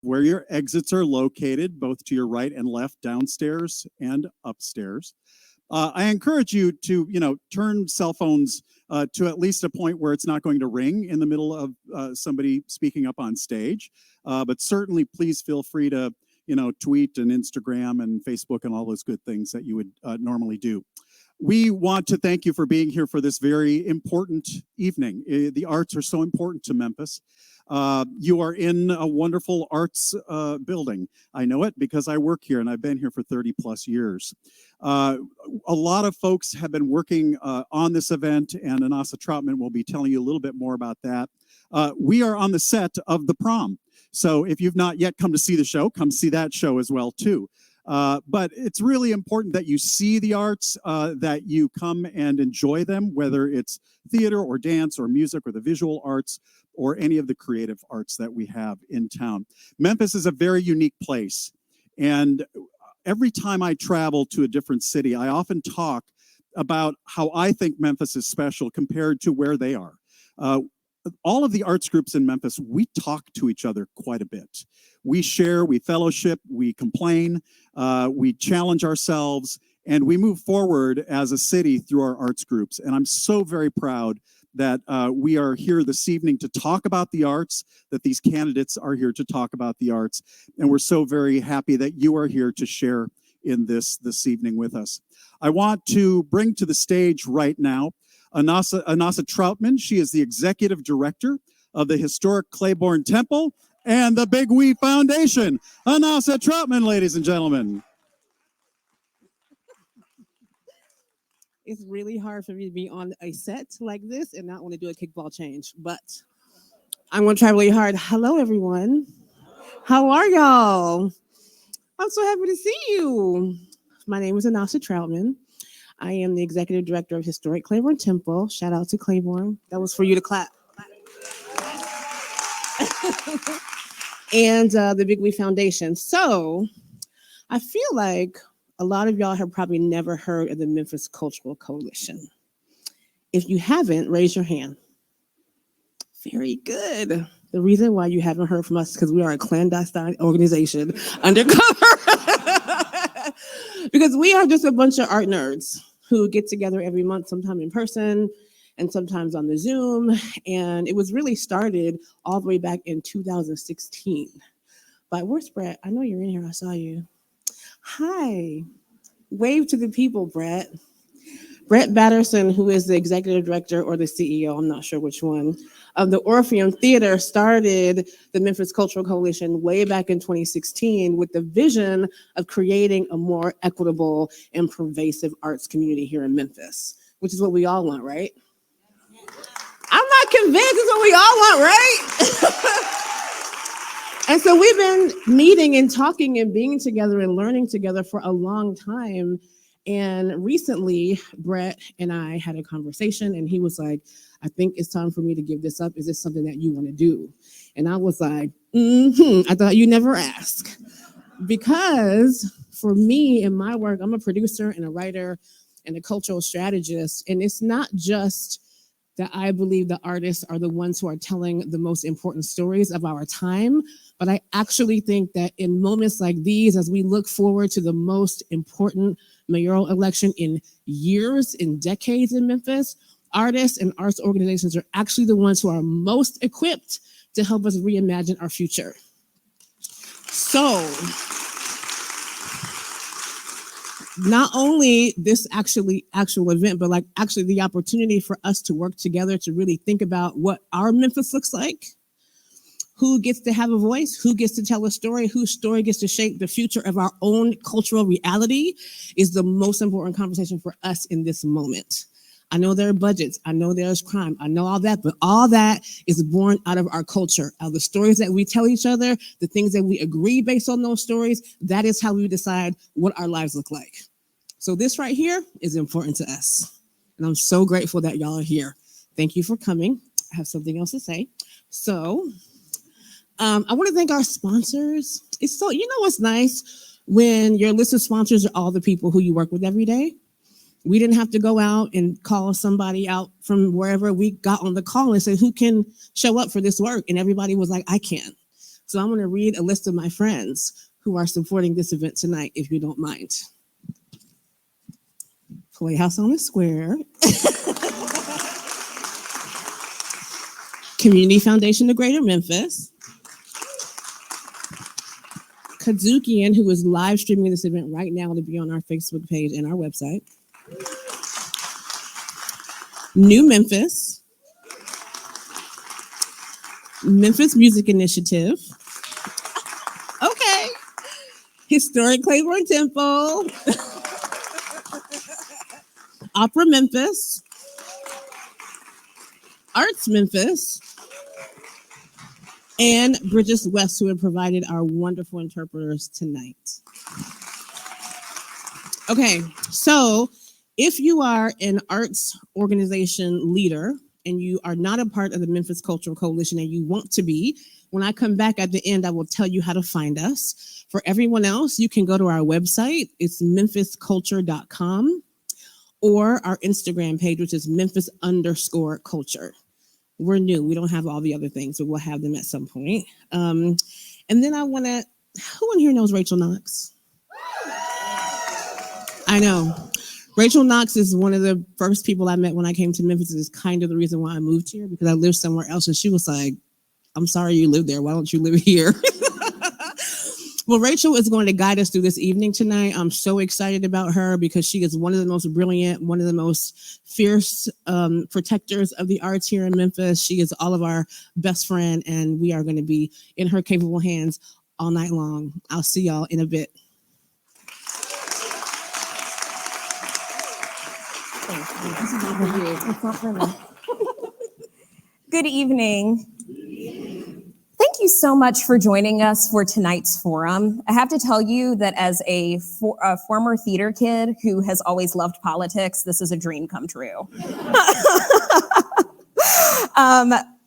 where your exits are located, both to your right and left, downstairs and upstairs. I encourage you to, turn cell phones to at least a point where it's not going to ring in the middle of somebody speaking up on stage. But certainly, please feel free to, tweet and Instagram and Facebook and all those good things that you would normally do. We want to thank you for being here for this very important evening. The arts are so important to Memphis. You are in a wonderful arts building. I know it because I work here and I've been here for 30 plus years. A lot of folks have been working on this event, and Anasa Troutman will be telling you a little bit more about that. We are on the set of The Prom. So if you've not yet come to see the show, come see that show as well too. But it's really important that you see the arts, that you come and enjoy them, whether it's theater or dance or music or the visual arts or any of the creative arts that we have in town. Memphis is a very unique place. And every time I travel to a different city, I often talk about how I think Memphis is special compared to where they are. All of the arts groups in Memphis, we talk to each other quite a bit. We share, we fellowship, we complain, we challenge ourselves, and we move forward as a city through our arts groups. And I'm so very proud that we are here this evening to talk about the arts, that these candidates are here to talk about the arts. And we're so very happy that you are here to share in this evening with us. I want to bring to the stage right now Anasa Troutman. She is the executive director of the historic Claiborne Temple and the Big We Foundation. Anasa Troutman, ladies and gentlemen. It's really hard for me to be on a set like this and not want to do a kickball change, but I'm going to try really hard. Hello, everyone. How are y'all? I'm so happy to see you. My name is Anasa Troutman. I am the executive director of Historic Claiborne Temple. Shout out to Claiborne. That was for you to clap. And the Big We Foundation. So I feel like a lot of y'all have probably never heard of the Memphis Cultural Coalition. If you haven't, raise your hand. Very good. The reason why you haven't heard from us is because we are a clandestine organization undercover. Because we are just a bunch of art nerds who get together every month, sometime in person and sometimes on the Zoom. And it was really started all the way back in 2016. But where's Brett? I know you're in here. I saw you. Hi. Wave to the people, Brett. Brett Batterson, who is the executive director or the CEO, I'm not sure which one, of the Orpheum Theater, started the Memphis Cultural Coalition way back in 2016 with the vision of creating a more equitable and pervasive arts community here in Memphis, which is what we all want, right? I'm not convinced it's what we all want, right? And so we've been meeting and talking and being together and learning together for a long time. And recently, Brett and I had a conversation, and he was like, I think it's time for me to give this up. Is this something that you want to do? And I was like, I thought you never ask. Because for me in my work, I'm a producer and a writer and a cultural strategist. And it's not just that I believe the artists are the ones who are telling the most important stories of our time. But I actually think that in moments like these, as we look forward to the most important mayoral election in years, in decades in Memphis, artists and arts organizations are actually the ones who are most equipped to help us reimagine our future. So, not only this actual event, but like actually the opportunity for us to work together to really think about what our Memphis looks like, who gets to have a voice, who gets to tell a story, whose story gets to shape the future of our own cultural reality is the most important conversation for us in this moment. I know there are budgets, I know there's crime, I know all that, but all that is born out of our culture, out of the stories that we tell each other, the things that we agree based on those stories. That is how we decide what our lives look like. So this right here is important to us. And I'm so grateful that y'all are here. Thank you for coming. I have something else to say. So I want to thank our sponsors. It's so, you know what's nice? When your list of sponsors are all the people who you work with every day. We didn't have to go out and call somebody out from wherever. We got on the call and said, who can show up for this work? And everybody was like, I can. So I'm going to read a list of my friends who are supporting this event tonight, if you don't mind. Playhouse on the Square. Community Foundation of Greater Memphis. Kazukian, who is live streaming this event right now to be on our Facebook page and our website. New Memphis. Memphis Music Initiative. Okay. Historic Claiborne Temple. Opera Memphis. Arts Memphis. And Bridges West, who have provided our wonderful interpreters tonight. Okay, so if you are an arts organization leader and you are not a part of the Memphis Cultural Coalition and you want to be, when I come back at the end, I will tell you how to find us. For everyone else, you can go to our website. It's memphisculture.com or our Instagram page, which is Memphis_culture. We're new. We don't have all the other things, but we'll have them at some point. And then I want to, who in here knows Rachel Knox? I know. Rachel Knox is one of the first people I met when I came to Memphis. Is kind of the reason why I moved here, because I lived somewhere else. And she was like, I'm sorry you live there. Why don't you live here? Well, Rachel is going to guide us through this evening tonight. I'm so excited about her because she is one of the most brilliant, one of the most fierce protectors of the arts here in Memphis. She is all of our best friend, and we are going to be in her capable hands all night long. I'll see y'all in a bit. Good evening. Thank you so much for joining us for tonight's forum. I have to tell you that as a former theater kid who has always loved politics, this is a dream come true.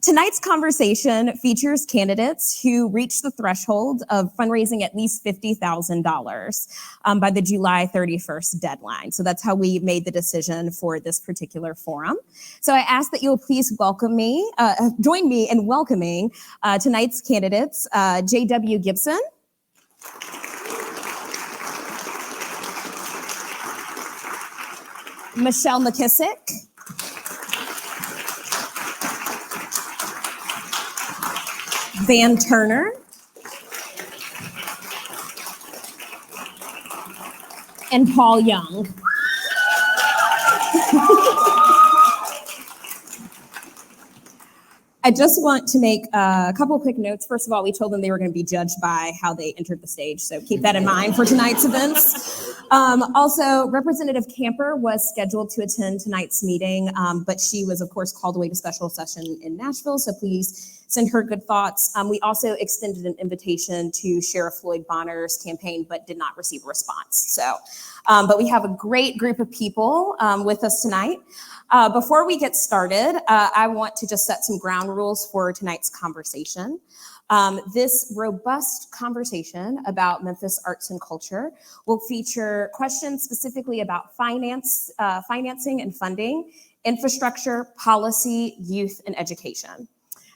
Tonight's conversation features candidates who reached the threshold of fundraising at least $50,000 by the July 31st deadline. So that's how we made the decision for this particular forum. So I ask that you'll please join me in welcoming tonight's candidates, J.W. Gibson, Michelle McKissick, Van Turner, and Paul Young. I just want to make a couple of quick notes. First of all, we told them they were going to be judged by how they entered the stage, so keep that in mind for tonight's events. Also, Representative Camper was scheduled to attend tonight's meeting, but she was, of course, called away to special session in Nashville, so please send her good thoughts. We also extended an invitation to Sheriff Floyd Bonner's campaign, but did not receive a response. So, but we have a great group of people with us tonight. Before we get started, I want to just set some ground rules for tonight's conversation. This robust conversation about Memphis arts and culture will feature questions specifically about financing and funding, infrastructure, policy, youth, and education.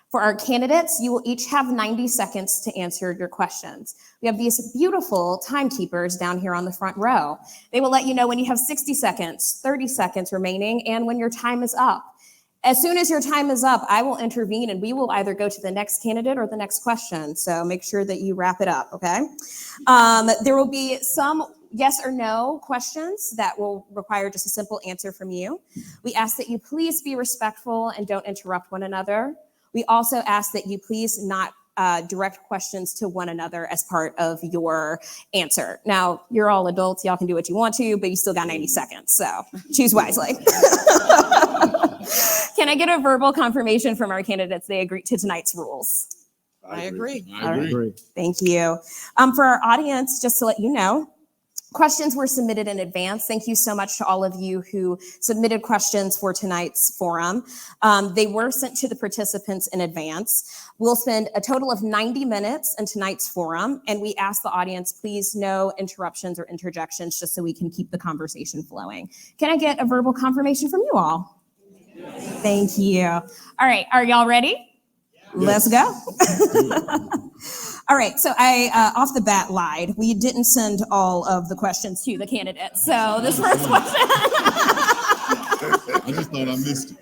For our candidates, you will each have 90 seconds to answer your questions. We have these beautiful timekeepers down here on the front row. They will let you know when you have 60 seconds, 30 seconds remaining, and when your time is up. As soon as your time is up, I will intervene and we will either go to the next candidate or the next question. So make sure that you wrap it up, okay? There will be some yes or no questions that will require just a simple answer from you. We ask that you please be respectful and don't interrupt one another. We also ask that you please not direct questions to one another as part of your answer. Now, you're all adults, y'all can do what you want to, but you still got 90 seconds, so choose wisely. Can I get a verbal confirmation from our candidates they agree to tonight's rules? I agree. I agree. Thank you. For our audience, just to let you know, questions were submitted in advance. Thank you so much to all of you who submitted questions for tonight's forum. They were sent to the participants in advance. We'll spend a total of 90 minutes in tonight's forum, and we ask the audience, please, no interruptions or interjections, just so we can keep the conversation flowing. Can I get a verbal confirmation from you all? Yes. Thank you. All right, are y'all ready? Yes. Let's go. All right, so I off the bat lied. We didn't send all of the questions to the candidates. So this first question. I just thought I missed it.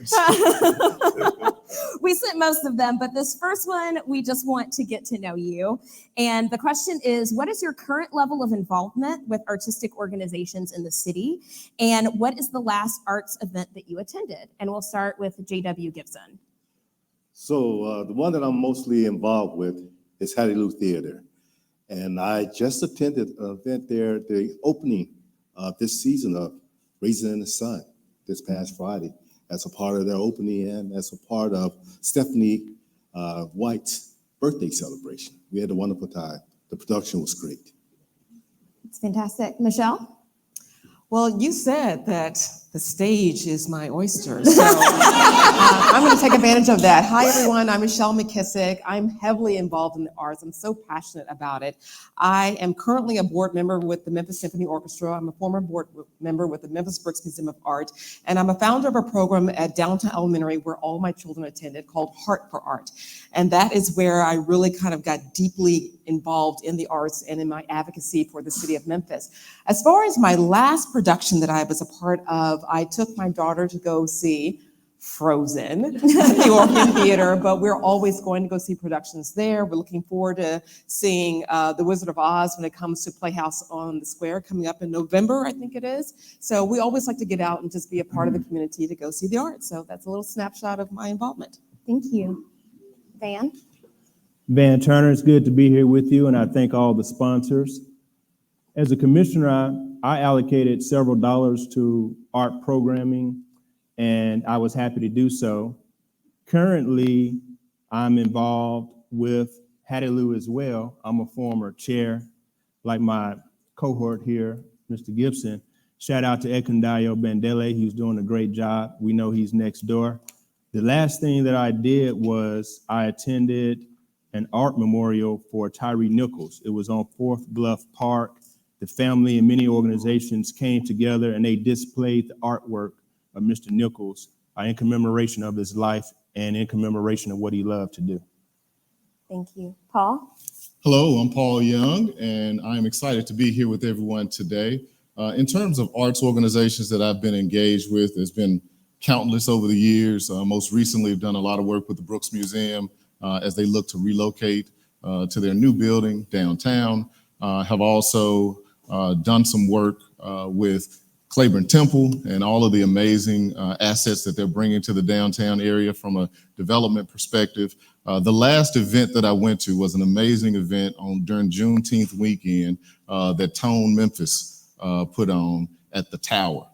We sent most of them, but this first one, we just want to get to know you. And the question is, what is your current level of involvement with artistic organizations in the city? And what is the last arts event that you attended? And we'll start with J.W. Gibson. So the one that I'm mostly involved with is Hattie Lou Theater. And I just attended an event there, the opening of this season of Raisin in the Sun this past Friday, as a part of their opening and as a part of Stephanie White's birthday celebration. We had a wonderful time. The production was great. It's fantastic. Michelle? Well, you said that the stage is my oyster, so I'm going to take advantage of that. Hi, everyone. I'm Michelle McKissick. I'm heavily involved in the arts. I'm so passionate about it. I am currently a board member with the Memphis Symphony Orchestra. I'm a former board member with the Memphis Brooks Museum of Art, and I'm a founder of a program at Downtown Elementary where all my children attended called Heart for Art. And that is where I really kind of got deeply involved in the arts and in my advocacy for the city of Memphis. As far as my last production that I was a part of, I took my daughter to go see Frozen at the Orpheum Theater, but we're always going to go see productions there. We're looking forward to seeing The Wizard of Oz when it comes to Playhouse on the Square coming up in November, I think it is. So we always like to get out and just be a part of the community to go see the art. So that's a little snapshot of my involvement. Thank you. Van? Van Turner, it's good to be here with you, and I thank all the sponsors. As a commissioner, I allocated several dollars to art programming, and I was happy to do so. Currently, I'm involved with Hattie Lou as well. I'm a former chair, like my cohort here, Mr. Gibson. Shout out to Ekundayo Bandele. He's doing a great job. We know he's next door. The last thing that I did was I attended an art memorial for Tyree Nichols. It was on 4th Bluff Park. The family and many organizations came together and they displayed the artwork of Mr. Nichols in commemoration of his life and in commemoration of what he loved to do. Thank you. Paul? Hello, I'm Paul Young, and I'm excited to be here with everyone today. In terms of arts organizations that I've been engaged with, there's been countless over the years. Most recently, I've done a lot of work with the Brooks Museum as they look to relocate to their new building downtown. Have also done some work with Claiborne Temple and all of the amazing assets that they're bringing to the downtown area from a development perspective. The last event that I went to was an amazing event during Juneteenth weekend that Tone Memphis put on at the Tower.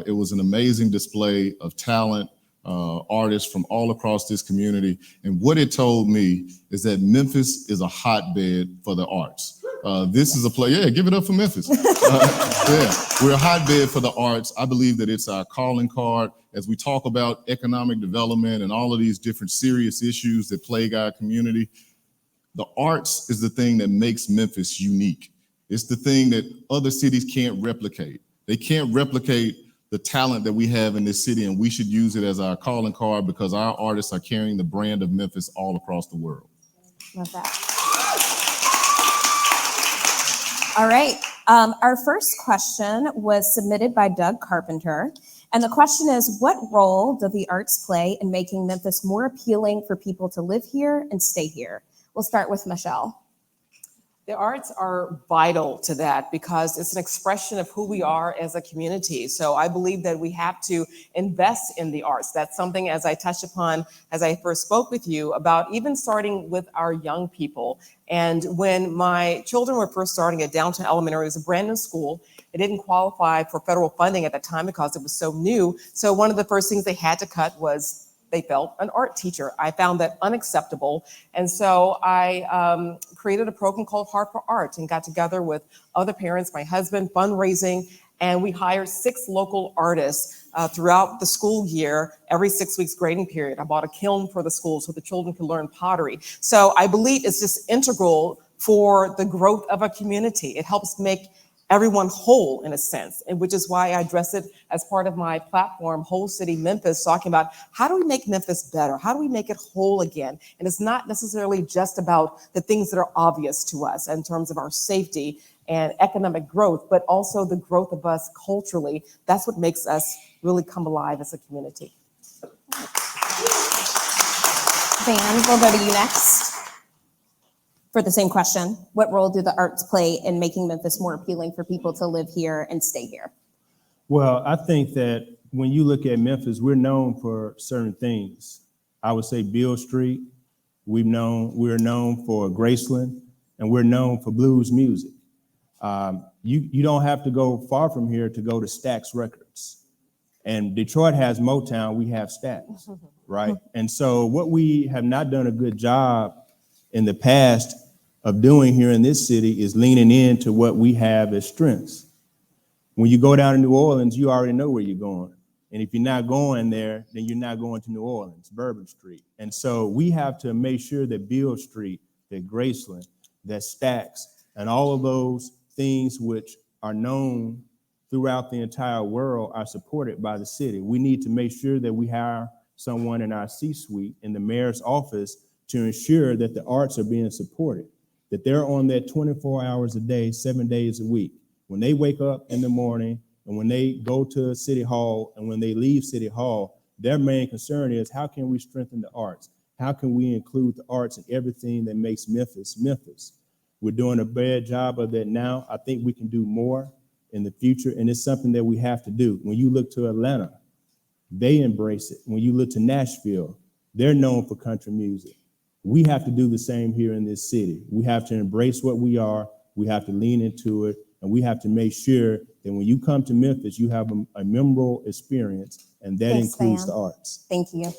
It was an amazing display of talent, artists from all across this community. And what it told me is that Memphis is a hotbed for the arts. This is a place, yeah, give it up for Memphis. Yeah, we're a hotbed for the arts. I believe that it's our calling card as we talk about economic development and all of these different serious issues that plague our community. The arts is the thing that makes Memphis unique. It's the thing that other cities can't replicate. They can't replicate the talent that we have in this city, and we should use it as our calling card because our artists are carrying the brand of Memphis all across the world. Love that. All right. Our first question was submitted by Doug Carpenter. And the question is, what role do the arts play in making Memphis more appealing for people to live here and stay here? We'll start with Michelle. The arts are vital to that because it's an expression of who we are as a community. So I believe that we have to invest in the arts. That's something, as I touched upon, as I first spoke with you about, even starting with our young people. And when my children were first starting at Downtown Elementary, it was a brand new school. It didn't qualify for federal funding at the time because it was so new. So one of the first things they had to cut was they felt an art teacher. I found that unacceptable. And so I created a program called Heart for Art and got together with other parents, my husband, fundraising, and we hired 6 local artists throughout the school year, every 6 weeks grading period. I bought a kiln for the school so the children could learn pottery. So I believe it's just integral for the growth of a community. It helps make everyone whole in a sense, and which is why I address it as part of my platform, Whole City Memphis, talking about how do we make Memphis better? How do we make it whole again? And it's not necessarily just about the things that are obvious to us in terms of our safety and economic growth, but also the growth of us culturally. That's what makes us really come alive as a community. Van, we'll go to you next for the same question. What role do the arts play in making Memphis more appealing for people to live here and stay here? Well, I think that when you look at Memphis, we're known for certain things. I would say Beale Street, we're known for Graceland, and we're known for blues music. You don't have to go far from here to go to Stax Records. And Detroit has Motown, we have Stax, right? And so what we have not done a good job in the past of doing here in this city is leaning into what we have as strengths. When you go down to New Orleans, you already know where you're going. And if you're not going there, then you're not going to New Orleans, Bourbon Street. And so we have to make sure that Beale Street, that Graceland, that Stax, and all of those things which are known throughout the entire world are supported by the city. We need to make sure that we hire someone in our C-suite in the mayor's office to ensure that the arts are being supported, that they're on that 24 hours a day, 7 days a week. When they wake up in the morning and when they go to City Hall and when they leave City Hall, their main concern is how can we strengthen the arts? How can we include the arts in everything that makes Memphis, Memphis? We're doing a bad job of that now. I think we can do more in the future, and it's something that we have to do. When you look to Atlanta, they embrace it. When you look to Nashville, they're known for country music. We have to do the same here in this city. We have to embrace what we are, we have to lean into it, and we have to make sure that when you come to Memphis, you have a memorable experience, and that Thanks, includes Van. the arts. Thank you.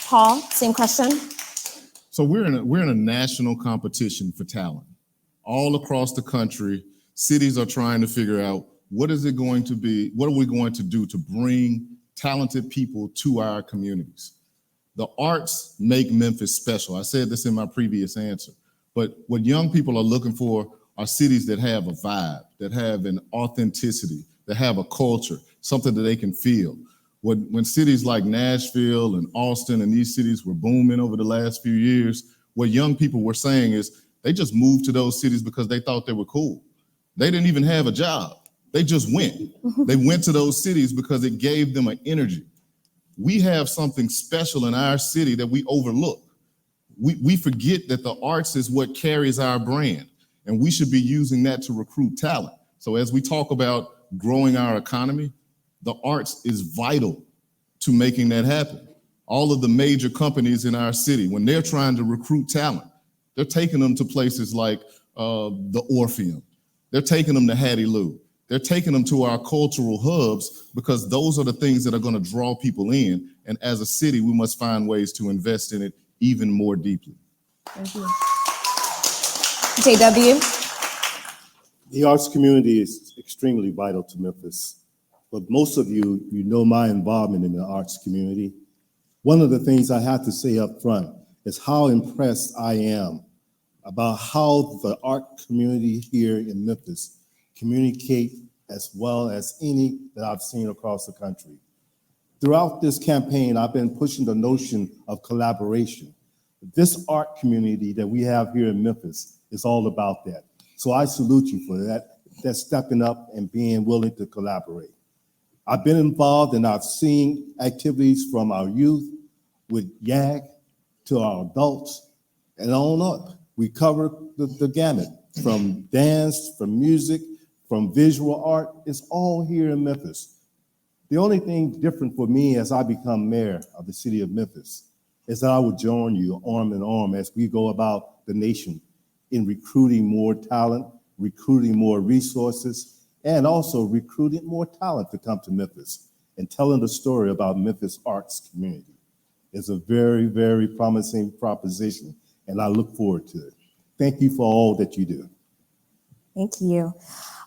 Paul, same question. So we're in a national competition for talent. All across the country, cities are trying to figure out what are we going to do to bring talented people to our communities. The arts make Memphis special. I said this in my previous answer, but what young people are looking for are cities that have a vibe, that have an authenticity, that have a culture, something that they can feel. When cities like Nashville and Austin and these cities were booming over the last few years, what young people were saying is they just moved to those cities because they thought they were cool. They didn't even have a job. They just went. They went to those cities because it gave them an energy. We have something special in our city that we overlook. We forget that the arts is what carries our brand, and we should be using that to recruit talent. So as we talk about growing our economy, the arts is vital to making that happen. All of the major companies in our city, when they're trying to recruit talent, they're taking them to places like the Orpheum. They're taking them to Hattie Lou. They're taking them to our cultural hubs because those are the things that are going to draw people in. And as a city, we must find ways to invest in it even more deeply. Thank you. JW. The arts community is extremely vital to Memphis. But most of you know my involvement in the arts community. One of the things I have to say up front is how impressed I am about how the art community here in Memphis communicate as well as any that I've seen across the country. Throughout this campaign, I've been pushing the notion of collaboration. This art community that we have here in Memphis is all about that. So I salute you for that stepping up and being willing to collaborate. I've been involved and I've seen activities from our youth with YAG to our adults and on up. We cover the gamut from dance, from music, from visual art. It's all here in Memphis. The only thing different for me as I become mayor of the city of Memphis is that I will join you arm in arm as we go about the nation in recruiting more talent, recruiting more resources, and also recruiting more talent to come to Memphis and telling the story about Memphis arts community. It's a very, very promising proposition, and I look forward to it. Thank you for all that you do. Thank you.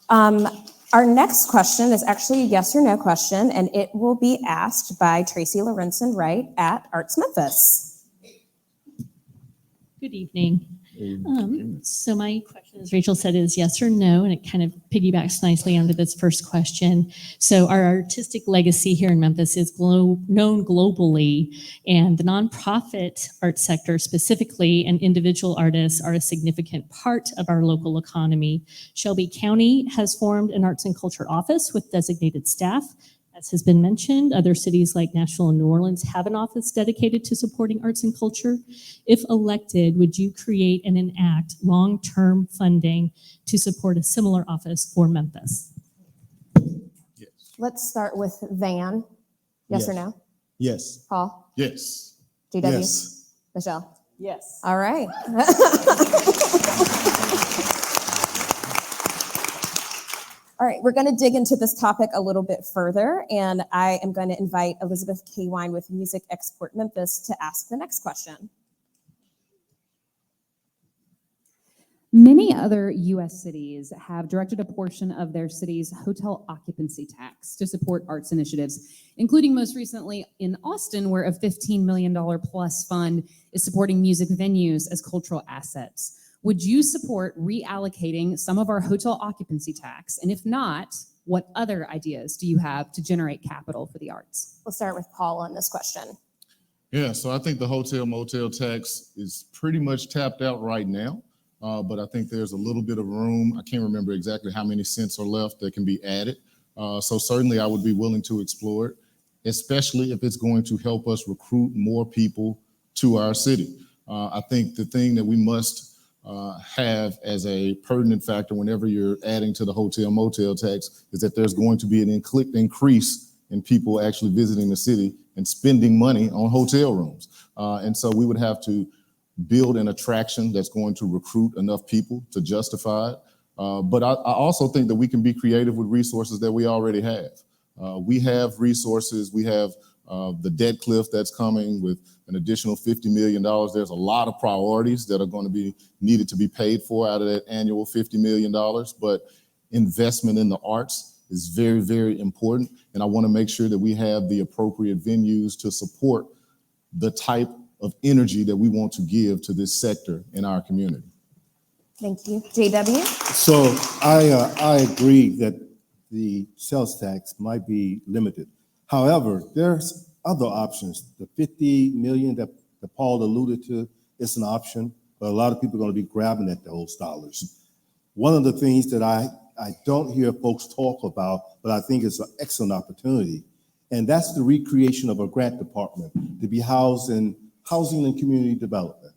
Our next question is actually a yes or no question, and it will be asked by Tracy Lorenzen Wright at Arts Memphis. Good evening. So my question, as Rachel said, is yes or no, and it kind of piggybacks nicely onto this first question. So our artistic legacy here in Memphis is known globally, and the nonprofit art sector specifically and individual artists are a significant part of our local economy. Shelby County has formed an arts and culture office with designated staff. As has been mentioned, other cities like Nashville and New Orleans have an office dedicated to supporting arts and culture. If elected, would you create and enact long-term funding to support a similar office for Memphis? Yes. Let's start with Van. Yes or no? Yes. Paul? Yes. JW? Yes. Michelle? Yes. All right. All right, we're going to dig into this topic a little bit further, and I am going to invite Elizabeth K. Wine with Music Export Memphis to ask the next question. Many other U.S. cities have directed a portion of their city's hotel occupancy tax to support arts initiatives, including most recently in Austin, where a $15 million plus fund is supporting music venues as cultural assets. Would you support reallocating some of our hotel occupancy tax? And if not, what other ideas do you have to generate capital for the arts? We'll start with Paul on this question. Yeah, so I think the hotel motel tax is pretty much tapped out right now. But I think there's a little bit of room. I can't remember exactly how many cents are left that can be added. So certainly I would be willing to explore it, especially if it's going to help us recruit more people to our city. I think the thing that we must have as a pertinent factor whenever you're adding to the hotel motel tax is that there's going to be an increase in people actually visiting the city and spending money on hotel rooms. And so we would have to build an attraction that's going to recruit enough people to justify it. But I also think that we can be creative with resources that we already have. We have resources. We have the debt cliff that's coming with an additional $50 million. There's a lot of priorities that are going to be needed to be paid for out of that annual $50 million. But investment in the arts is very, very important. And I want to make sure that we have the appropriate venues to support the type of energy that we want to give to this sector in our community. Thank you. JW? So I agree that the sales tax might be limited. However, there's other options. The 50 million that Paul alluded to is an option, but a lot of people are going to be grabbing at those dollars. One of the things that I don't hear folks talk about, but I think is an excellent opportunity, and that's the recreation of a grant department to be housed in housing and community development.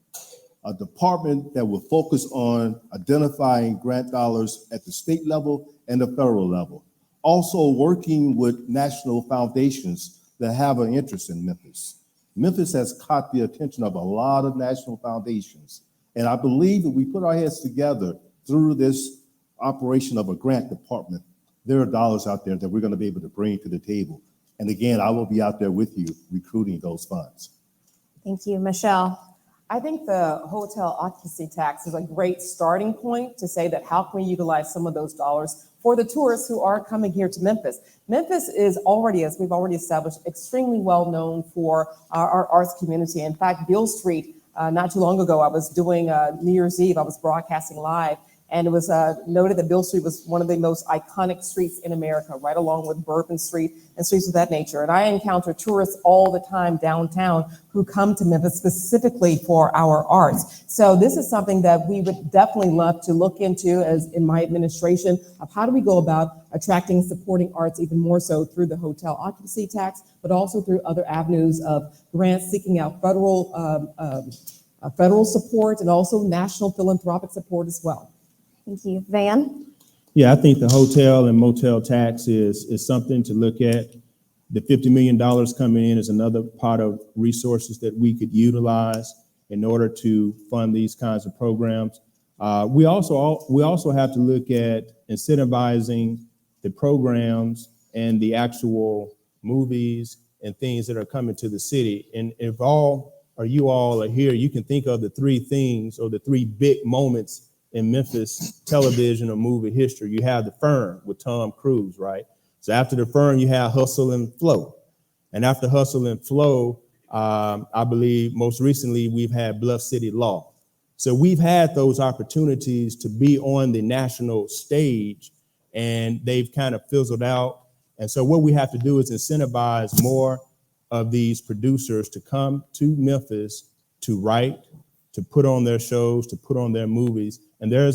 A department that will focus on identifying grant dollars at the state level and the federal level. Also working with national foundations that have an interest in Memphis. Memphis has caught the attention of a lot of national foundations. And I believe if we put our heads together through this operation of a grant department, there are dollars out there that we're going to be able to bring to the table. And again, I will be out there with you recruiting those funds. Thank you. Michelle? I think the hotel occupancy tax is a great starting point to say that how can we utilize some of those dollars for the tourists who are coming here to Memphis. Memphis is already, as we've already established, extremely well known for our arts community. In fact, Beale Street, not too long ago, I was doing New Year's Eve, I was broadcasting live, and it was noted that Beale Street was one of the most iconic streets in America, right along with Bourbon Street and streets of that nature. And I encounter tourists all the time downtown who come to Memphis specifically for our arts. So this is something that we would definitely love to look into as in my administration of how do we go about attracting and supporting arts even more so through the hotel occupancy tax, but also through other avenues of grants, seeking out federal support and also national philanthropic support as well. Thank you. Van? Yeah, I think the hotel and motel tax is something to look at. The $50 million coming in is another part of resources that we could utilize in order to fund these kinds of programs. We also have to look at incentivizing the programs and the actual movies and things that are coming to the city. And if you all are here, you can think of the three things or the three big moments in Memphis television or movie history. You have The Firm with Tom Cruise, right? So after The Firm, you have Hustle and Flow. And after Hustle and Flow, I believe most recently we've had Bluff City Law. So we've had those opportunities to be on the national stage, and they've kind of fizzled out. And so what we have to do is incentivize more of these producers to come to Memphis to write, to put on their shows, to put on their movies. And there are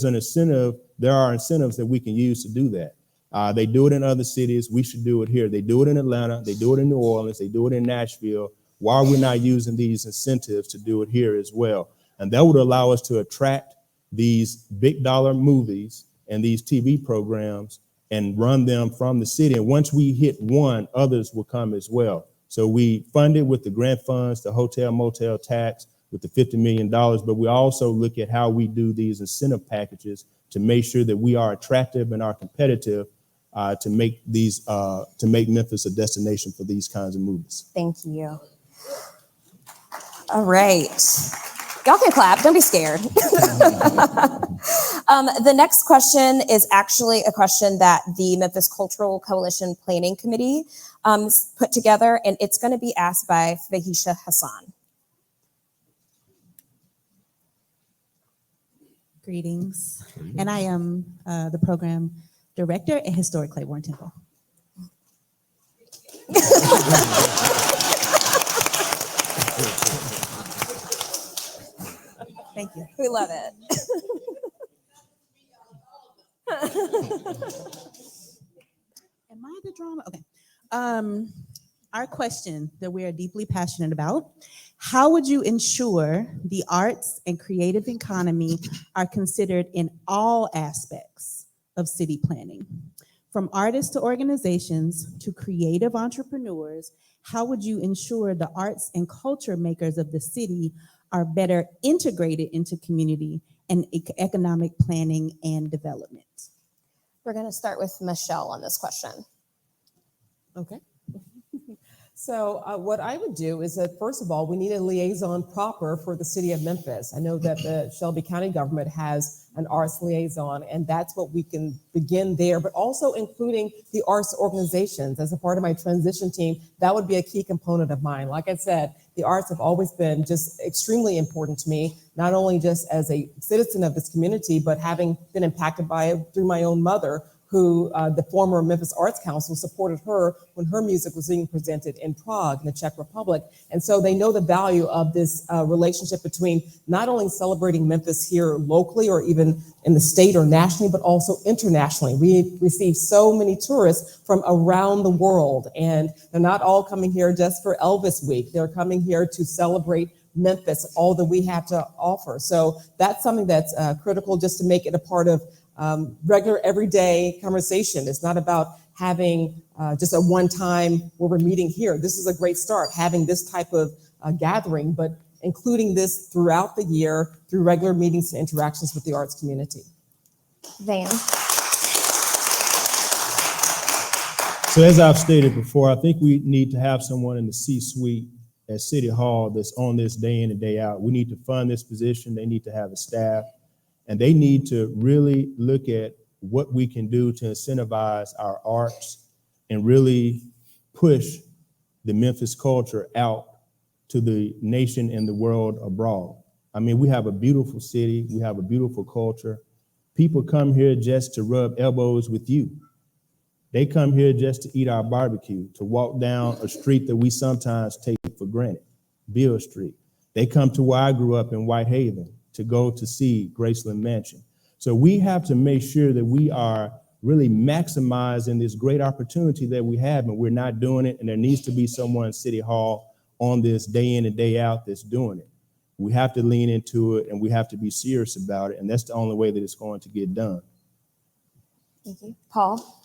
incentives that we can use to do that. They do it in other cities. We should do it here. They do it in Atlanta. They do it in New Orleans. They do it in Nashville. Why are we not using these incentives to do it here as well? And that would allow us to attract these big dollar movies and these TV programs and run them from the city. And once we hit one, others will come as well. So we fund it with the grant funds, the hotel motel tax, with the $50 million, but we also look at how we do these incentive packages to make sure that we are attractive and are competitive to make Memphis a destination for these kinds of movies. Thank you. All right. Y'all can clap. Don't be scared. The next question is actually a question that the Memphis Cultural Coalition Planning Committee put together, and it's going to be asked by Fahisha Hassan. Greetings, and I am the program director at Historic Claiborne Temple. Thank you. We love it. Am I the drama? Okay. Our question that we are deeply passionate about: how would you ensure the arts and creative economy are considered in all aspects of city planning? From artists to organizations to creative entrepreneurs, how would you ensure the arts and culture makers of the city are better integrated into community and economic planning and development? We're going to start with Michelle on this question. Okay. So what I would do is that, first of all, we need a liaison proper for the city of Memphis. I know that the Shelby County government has an arts liaison, and that's what we can begin there, but also including the arts organizations as a part of my transition team. That would be a key component of mine. Like I said, the arts have always been just extremely important to me, not only just as a citizen of this community, but having been impacted by it through my own mother, who the former Memphis Arts Council supported her when her music was being presented in Prague, in the Czech Republic. And so they know the value of this relationship between not only celebrating Memphis here locally or even in the state or nationally, but also internationally. We receive so many tourists from around the world, and they're not all coming here just for Elvis Week. They're coming here to celebrate Memphis, all that we have to offer. So that's something that's critical, just to make it a part of regular everyday conversation. It's not about having just a one time where we're meeting here. This is a great start, having this type of gathering, but including this throughout the year through regular meetings and interactions with the arts community. Van. So as I've stated before, I think we need to have someone in the C-suite at City Hall that's on this day in and day out. We need to fund this position. They need to have a staff. And they need to really look at what we can do to incentivize our arts and really push the Memphis culture out to the nation and the world abroad. I mean, we have a beautiful city. We have a beautiful culture. People come here just to rub elbows with you. They come here just to eat our barbecue, to walk down a street that we sometimes take for granted, Beale Street. They come to where I grew up in Whitehaven to go to see Graceland Mansion. So we have to make sure that we are really maximizing this great opportunity that we have, and we're not doing it. And there needs to be someone in City Hall on this day in and day out that's doing it. We have to lean into it, and we have to be serious about it. And that's the only way that it's going to get done. Thank you. Paul?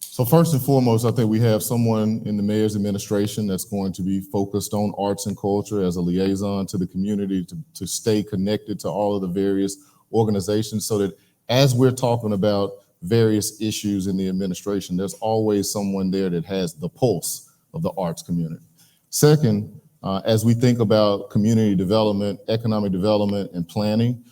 So first and foremost, I think we have someone in the mayor's administration that's going to be focused on arts and culture as a liaison to the community, to stay connected to all of the various organizations, so that as we're talking about various issues in the administration, there's always someone there that has the pulse of the arts community. Second, as we think about community development, economic development, and planning,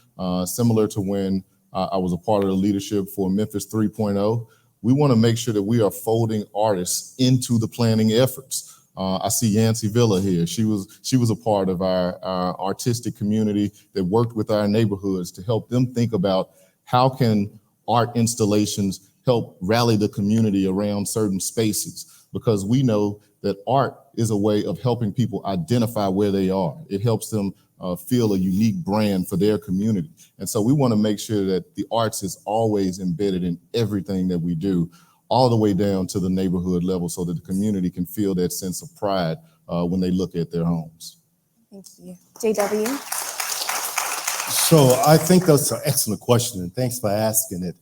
similar to when I was a part of the leadership for Memphis 3.0, we want to make sure that we are folding artists into the planning efforts. I see Yancy Villa here. She was a part of our artistic community that worked with our neighborhoods to help them think about how can art installations help rally the community around certain spaces, because we know that art is a way of helping people identify where they are. It helps them feel a unique brand for their community. And so we want to make sure that the arts is always embedded in everything that we do, all the way down to the neighborhood level, so that the community can feel that sense of pride when they look at their homes. Thank you. JW? So I think that's an excellent question, and thanks for asking it.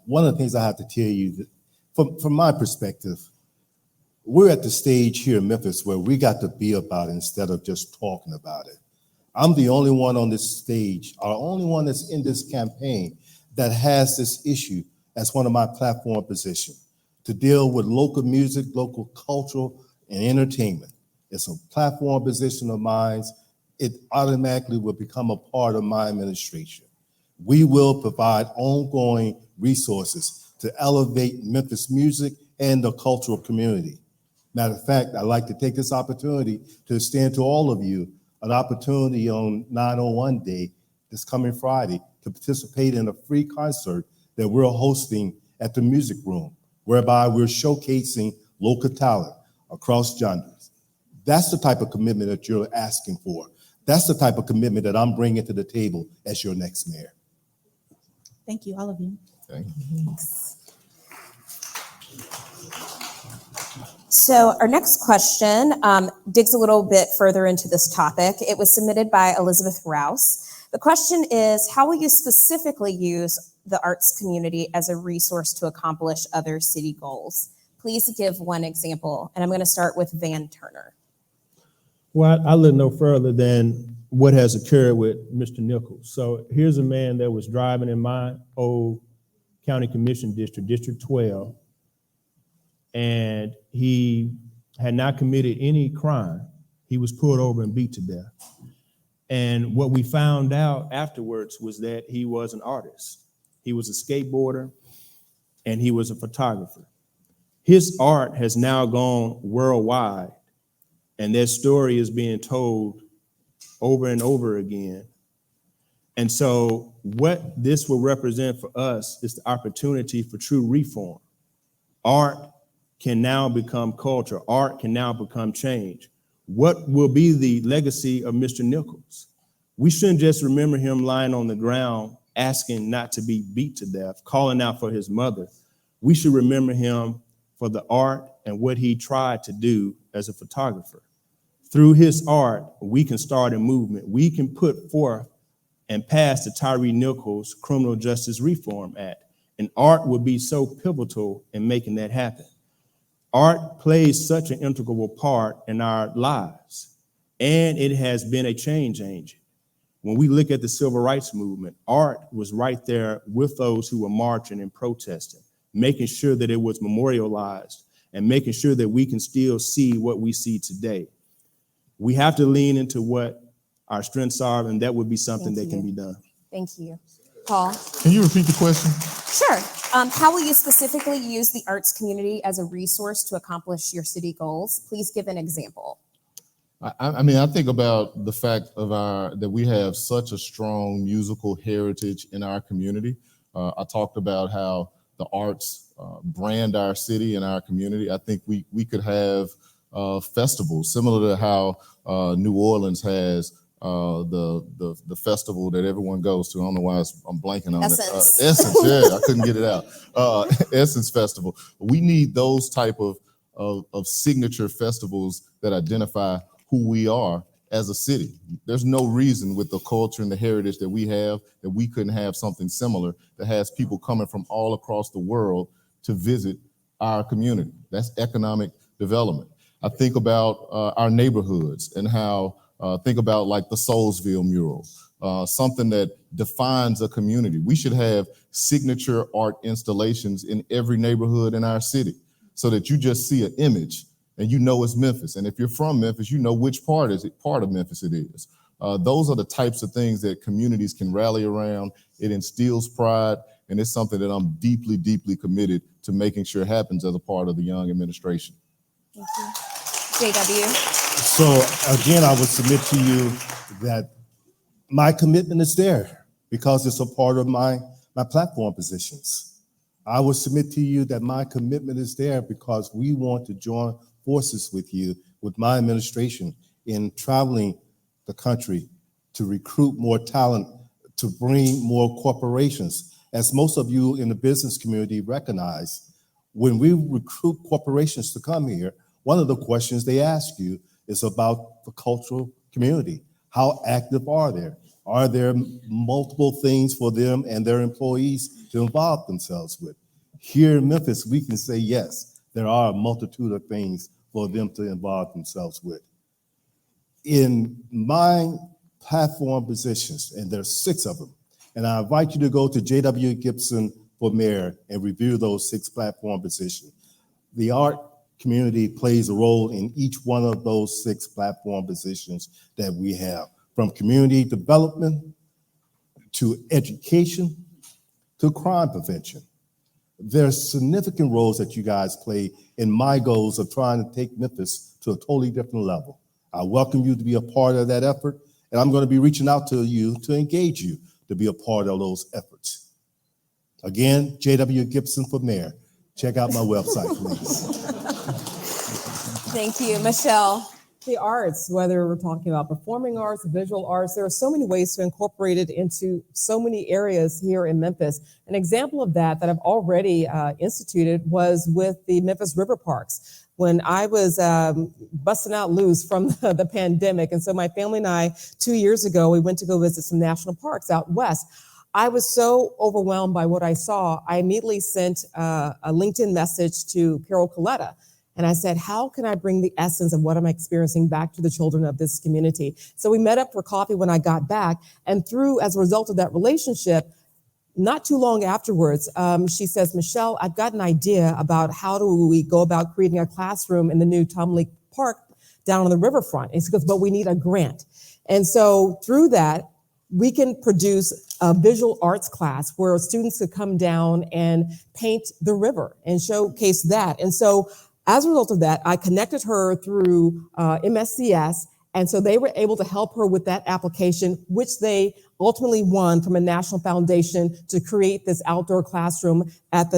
One of the things I have to tell you, that from my perspective, we're at the stage here in Memphis where we got to be about it instead of just talking about it. I'm the only one on this stage, or only one that's in this campaign that has this issue as one of my platform positions, to deal with local music, local cultural, and entertainment. It's a platform position of mine. It automatically will become a part of my administration. We will provide ongoing resources to elevate Memphis music and the cultural community. Matter of fact, I'd like to take this opportunity to extend to all of you an opportunity on 901 Day, this coming Friday, to participate in a free concert that we're hosting at the Music Room, whereby we're showcasing local talent across genres. That's the type of commitment that you're asking for. That's the type of commitment that I'm bringing to the table as your next mayor. Thank you, all of you. Thank you. So our next question digs a little bit further into this topic. It was submitted by Elizabeth Rouse. The question is, how will you specifically use the arts community as a resource to accomplish other city goals? Please give one example. And I'm going to start with Van Turner. Well, I look no further than what has occurred with Mr. Nichols. So here's a man that was driving in my old county commission district, District 12, and he had not committed any crime. He was pulled over and beat to death. And what we found out afterwards was that he was an artist. He was a skateboarder and he was a photographer. His art has now gone worldwide, and that story is being told over and over again. And so what this will represent for us is the opportunity for true reform. Art can now become culture. Art can now become change. What will be the legacy of Mr. Nichols? We shouldn't just remember him lying on the ground, asking not to be beat to death, calling out for his mother. We should remember him for the art and what he tried to do as a photographer. Through his art, we can start a movement. We can put forth and pass the Tyree Nichols Criminal Justice Reform Act. And art will be so pivotal in making that happen. Art plays such an integral part in our lives, and it has been a change agent. When we look at the civil rights movement, art was right there with those who were marching and protesting, making sure that it was memorialized and making sure that we can still see what we see today. We have to lean into what our strengths are, and that would be something that can be done. Thank you. Paul? Can you repeat the question? Sure. How will you specifically use the arts community as a resource to accomplish your city goals? Please give an example. I mean, I think about the fact of that we have such a strong musical heritage in our community. I talked about how the arts brand our city and our community. I think we could have festivals similar to how New Orleans has the festival that everyone goes to. I don't know why I'm blanking on Essence. it. Essence, yeah, I couldn't get it out. Essence Festival. We need those type of signature festivals that identify who we are as a city. There's no reason with the culture and the heritage that we have that we couldn't have something similar that has people coming from all across the world to visit our community. That's economic development. I think about our neighborhoods and how think about like the Soulsville mural, something that defines a community. We should have signature art installations in every neighborhood in our city so that you just see an image and you know it's Memphis. And if you're from Memphis, you know which part of Memphis it is. Those are the types of things that communities can rally around. It instills pride, and it's something that I'm deeply, deeply committed to making sure happens as a part of the Young administration. Thank you. JW. So again, I would submit to you that my commitment is there because it's a part of my platform positions. I would submit to you that my commitment is there because we want to join forces with you, with my administration, in traveling the country to recruit more talent, to bring more corporations. As most of you in the business community recognize, when we recruit corporations to come here, one of the questions they ask you is about the cultural community. How active are they? Are there multiple things for them and their employees to involve themselves with? Here in Memphis, we can say yes, there are a multitude of things for them to involve themselves with. In my platform positions, and there's 6 of them, and I invite you to go to J.W. Gibson for Mayor and review those 6 platform positions. The art community plays a role in each one of those 6 platform positions that we have, from community development to education to crime prevention. There's significant roles that you guys play in my goals of trying to take Memphis to a totally different level. I welcome you to be a part of that effort, and I'm going to be reaching out to you to engage you to be a part of those efforts. Again, J.W. Gibson for Mayor. Check out my website, please. Thank you. Michelle. The arts, whether we're talking about performing arts, visual arts, there are so many ways to incorporate it into so many areas here in Memphis. An example of that I've already instituted was with the Memphis River Parks. When I was busting out loose from the pandemic, and so my family and I, 2 years ago, we went to go visit some national parks out west. I was so overwhelmed by what I saw, I immediately sent a LinkedIn message to Carol Coletta. And I said, how can I bring the essence of what I'm experiencing back to the children of this community? So we met up for coffee when I got back. And as a result of that relationship, not too long afterwards, she says, Michelle, I've got an idea about how do we go about creating a classroom in the new Tom Lake Park down on the riverfront. And she goes, but we need a grant. And so through that, we can produce a visual arts class where students could come down and paint the river and showcase that. And so as a result of that, I connected her through MSCS, and so they were able to help her with that application, which they ultimately won from a national foundation to create this outdoor classroom at the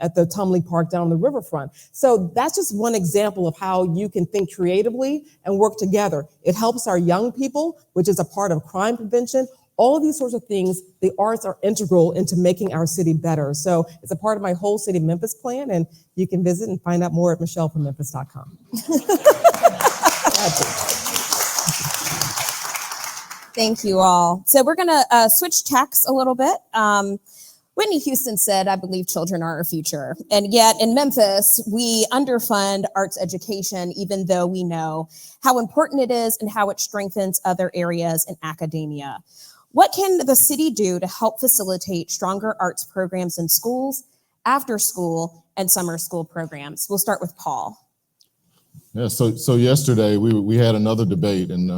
at the Tom Lake Park down on the riverfront. So that's just one example of how you can think creatively and work together. It helps our young people, which is a part of crime prevention. All of these sorts of things, the arts are integral into making our city better. So it's a part of my whole city Memphis plan, and you can visit and find out more at michellefrommemphis.com. Thank you all. So we're going to switch tacks a little bit. Whitney Houston said, I believe children are our future. And yet in Memphis, we underfund arts education, even though we know how important it is and how it strengthens other areas in academia. What can the city do to help facilitate stronger arts programs in schools, after school, and summer school programs? We'll start with Paul. Yeah, so yesterday we had another debate, and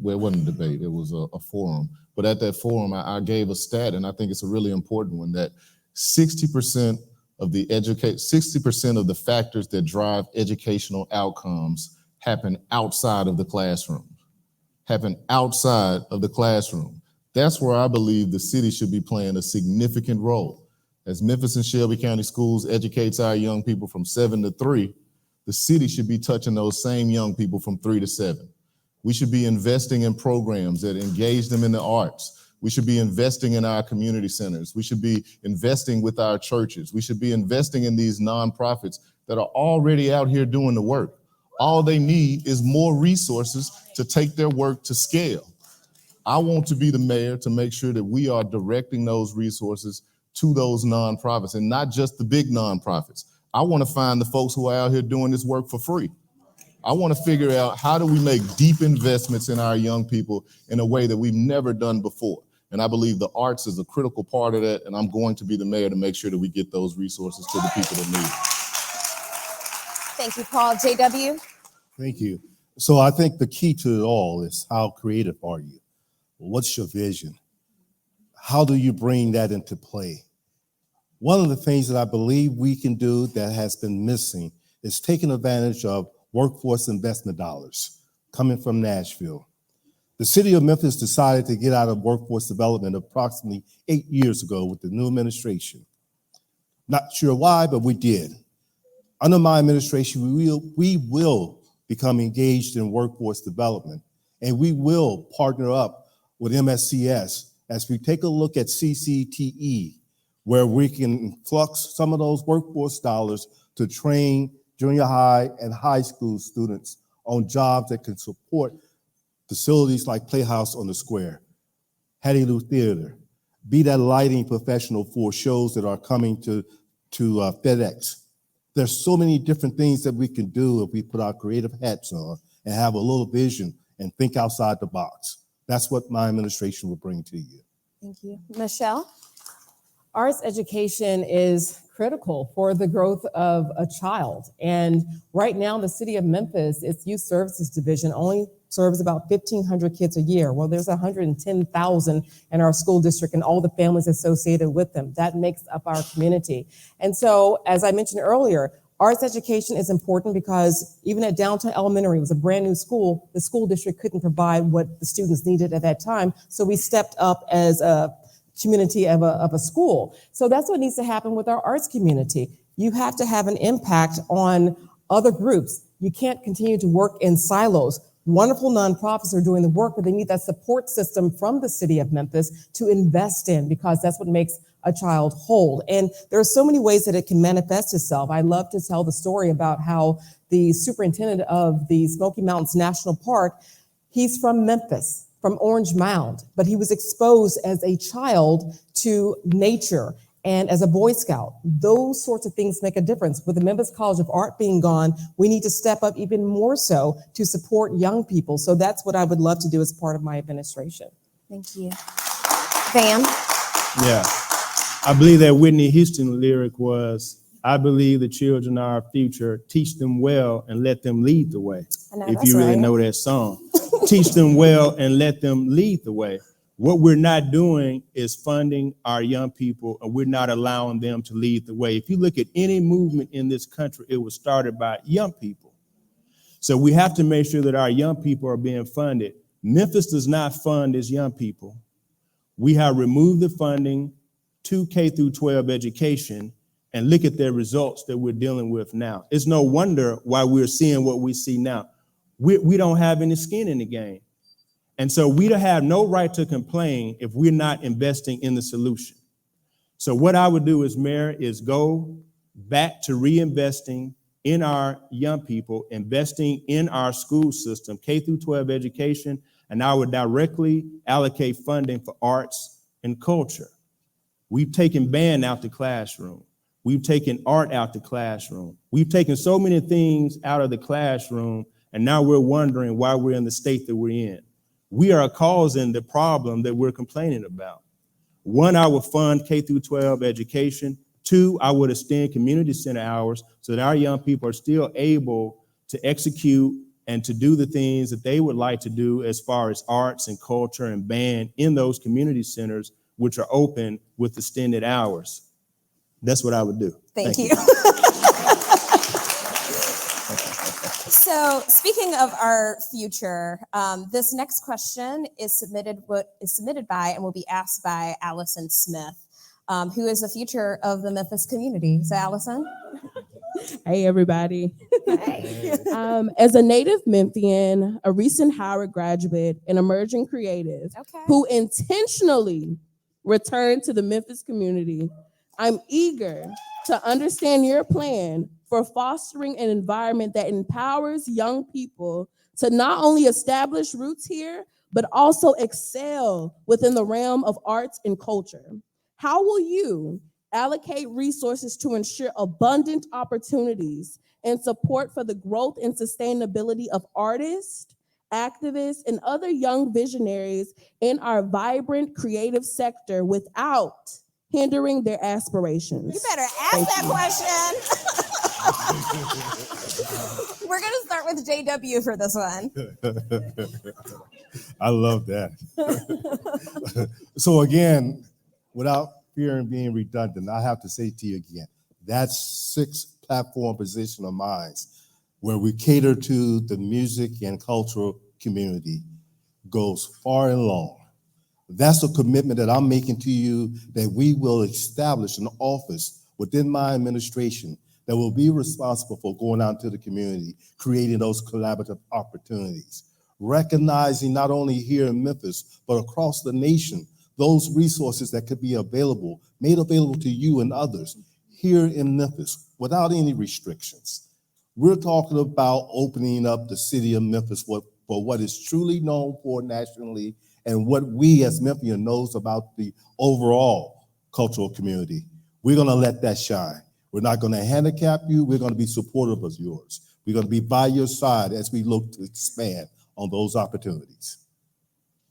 well, it wasn't a debate, it was a forum. But at that forum, I gave a stat, and I think it's a really important one, that 60% of the factors that drive educational outcomes happen outside of the classroom. That's where I believe the city should be playing a significant role. As Memphis and Shelby County Schools educates our young people from 7 to 3, the city should be touching those same young people from 3 to 7. We should be investing in programs that engage them in the arts. We should be investing in our community centers. We should be investing with our churches. We should be investing in these nonprofits that are already out here doing the work. All they need is more resources to take their work to scale. I want to be the mayor to make sure that we are directing those resources to those nonprofits, and not just the big nonprofits. I want to find the folks who are out here doing this work for free. I want to figure out, how do we make deep investments in our young people in a way that we've never done before? And I believe the arts is a critical part of that, and I'm going to be the mayor to make sure that we get those resources to the people that need it. Thank you, Paul. JW? Thank you. So I think the key to it all is, how creative are you? What's your vision? How do you bring that into play? One of the things that I believe we can do that has been missing is taking advantage of workforce investment dollars coming from Nashville. The city of Memphis decided to get out of workforce development approximately 8 years ago with the new administration. Not sure why, but we did. Under my administration, we will become engaged in workforce development, and we will partner up with MSCS as we take a look at CCTE, where we can flux some of those workforce dollars to train junior high and high school students on jobs that can support facilities like Playhouse on the Square, Hattie Lou Theater, be that lighting professional for shows that are coming to FedEx. There's so many different things that we can do if we put our creative hats on and have a little vision and think outside the box. That's what my administration will bring to you. Thank you. Michelle? Arts education is critical for the growth of a child. And right now, the city of Memphis, its youth services division only serves about 1,500 kids a year. Well, there's 110,000 in our school district and all the families associated with them. That makes up our community. And so, as I mentioned earlier, arts education is important because even at Downtown Elementary, it was a brand new school, the school district couldn't provide what the students needed at that time. So we stepped up as a community of a school. So that's what needs to happen with our arts community. You have to have an impact on other groups. You can't continue to work in silos. Wonderful nonprofits are doing the work, but they need that support system from the city of Memphis to invest in, because that's what makes a child whole. And there are so many ways that it can manifest itself. I love to tell the story about how the superintendent of the Smoky Mountains National Park, he's from Memphis, from Orange Mound, but he was exposed as a child to nature and as a Boy Scout. Those sorts of things make a difference. With the Memphis College of Art being gone, we need to step up even more so to support young people. So that's what I would love to do as part of my administration. Thank you. Van? Yeah. I believe that Whitney Houston lyric was, I believe the children are our future, teach them well and let them lead the way. If you really know that song. Teach them well and let them lead the way. What we're not doing is funding our young people, and we're not allowing them to lead the way. If you look at any movement in this country, it was started by young people. So we have to make sure that our young people are being funded. Memphis does not fund its young people. We have removed the funding to K through 12 education, and look at the results that we're dealing with now. It's no wonder why we're seeing what we see now. We don't have any skin in the game. And so we don't have no right to complain if we're not investing in the solution. So what I would do as mayor is go back to reinvesting in our young people, investing in our school system, K through 12 education, and I would directly allocate funding for arts and culture. We've taken band out the classroom. We've taken art out the classroom. We've taken so many things out of the classroom, and now we're wondering why we're in the state that we're in. We are causing the problem that we're complaining about. One, I would fund K through 12 education. Two, I would extend community center hours so that our young people are still able to execute and to do the things that they would like to do as far as arts and culture and band in those community centers, which are open with extended hours. That's what I would do. Thank you. So speaking of our future, this next question is submitted by and will be asked by Allison Smith, who is the future of the Memphis community. So Allison. Hey, everybody. Hey. As a native Memphian, a recent Howard graduate, and emerging creative who intentionally returned to the Memphis community, I'm eager to understand your plan for fostering an environment that empowers young people to not only establish roots here, but also excel within the realm of arts and culture. How will you allocate resources to ensure abundant opportunities and support for the growth and sustainability of artists, activists, and other young visionaries in our vibrant creative sector without hindering their aspirations? You better ask that question. We're going to start with JW for this one. I love that. So again, without fearing being redundant, I have to say to you again, that 6th platform position of mine where we cater to the music and cultural community goes far and long. That's a commitment that I'm making to you, that we will establish an office within my administration that will be responsible for going out to the community, creating those collaborative opportunities, recognizing not only here in Memphis, but across the nation, those resources that could be available, made available to you and others here in Memphis without any restrictions. We're talking about opening up the city of Memphis for what is truly known for nationally and what we as Memphians knows about the overall cultural community. We're gonna let that shine. We're not gonna handicap you. We're gonna be supportive of yours. We're gonna be by your side as we look to expand on those opportunities.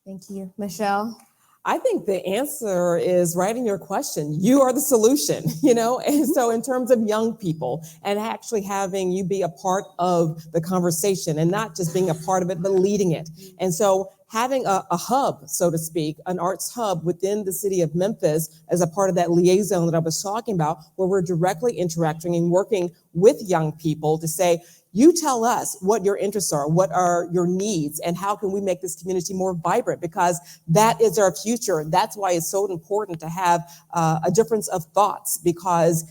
Thank you. Michelle? I think the answer is right in your question. You are the solution, And so in terms of young people and actually having you be a part of the conversation and not just being a part of it, but leading it. And so having a hub, so to speak, an arts hub within the city of Memphis as a part of that liaison that I was talking about, where we're directly interacting and working with young people to say, you tell us what your interests are, what are your needs, and how can we make this community more vibrant? Because that is our future. That's why it's so important to have a difference of thoughts, because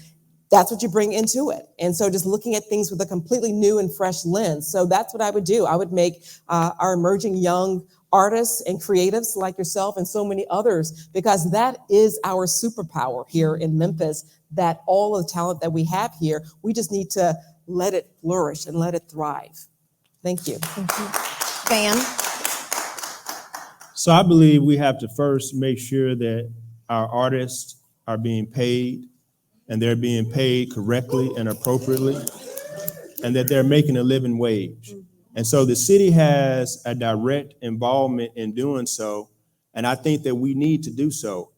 that's what you bring into it. And so just looking at things with a completely new and fresh lens. So that's what I would do. I would make our emerging young artists and creatives like yourself and so many others, because that is our superpower here in Memphis, that all of the talent that we have here, we just need to let it flourish and let it thrive. Thank you. Thank you. Van? So I believe we have to first make sure that our artists are being paid, and they're being paid correctly and appropriately, and that they're making a living wage. And so the city has a direct involvement in doing so, and I think that we need to do so.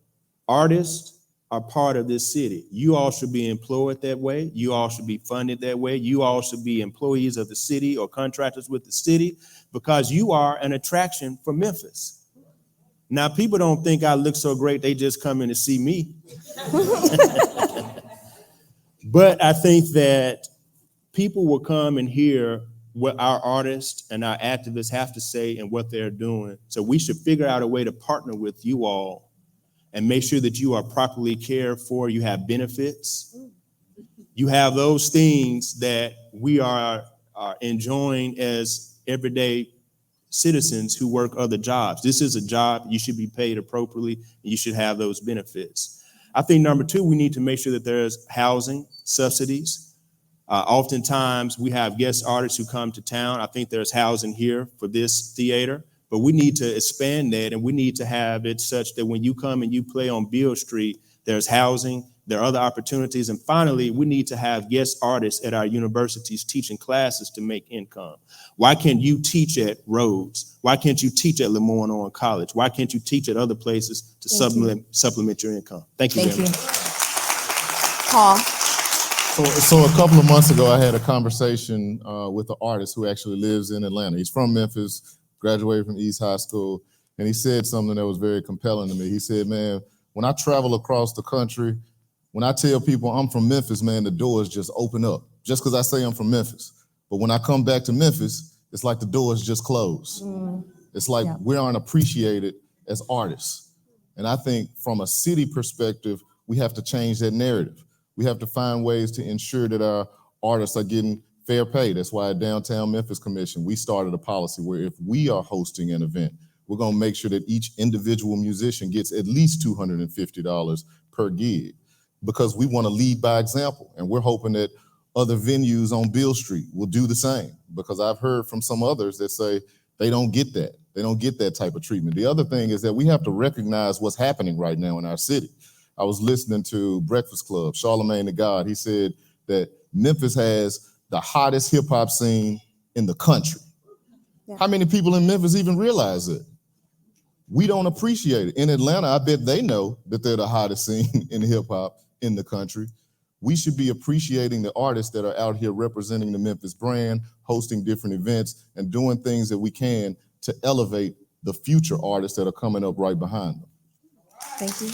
Artists are part of this city. You all should be employed that way. You all should be funded that way. You all should be employees of the city or contractors with the city, because you are an attraction for Memphis. Now, people don't think I look so great, they just come in to see me. But I think that people will come and hear what our artists and our activists have to say and what they're doing. So we should figure out a way to partner with you all and make sure that you are properly cared for. You have benefits. You have those things that we are enjoying as everyday citizens who work other jobs. This is a job. You should be paid appropriately, and you should have those benefits. I think number two, we need to make sure that there's housing subsidies. Oftentimes we have guest artists who come to town. I think there's housing here for this theater, but we need to expand that, and we need to have it such that when you come and you play on Beale Street, there's housing, there are other opportunities. And finally, we need to have guest artists at our universities teaching classes to make income. Why can't you teach at Rhodes? Why can't you teach at Lemoyne Owen College? Why can't you teach at other places to supplement your income? Thank you very much. Paul? So a couple of months ago, I had a conversation with an artist who actually lives in Atlanta. He's from Memphis, graduated from East High School, and he said something that was very compelling to me. He said, man, when I travel across the country, when I tell people I'm from Memphis, man, the doors just open up, just because I say I'm from Memphis. But when I come back to Memphis, it's like the doors just close. It's like we aren't appreciated as artists. And I think from a city perspective, we have to change that narrative. We have to find ways to ensure that our artists are getting fair pay. That's why at Downtown Memphis Commission, we started a policy where if we are hosting an event, we're gonna make sure that each individual musician gets at least $250 per gig, because we wanna lead by example. And we're hoping that other venues on Beale Street will do the same, because I've heard from some others that say they don't get that. They don't get that type of treatment. The other thing is that we have to recognize what's happening right now in our city. I was listening to Breakfast Club, Charlamagne the God. He said that Memphis has the hottest hip hop scene in the country. How many people in Memphis even realize it? We don't appreciate it. In Atlanta, I bet they know that they're the hottest scene in hip hop in the country. We should be appreciating the artists that are out here representing the Memphis brand, hosting different events, and doing things that we can to elevate the future artists that are coming up right behind them. Thank you.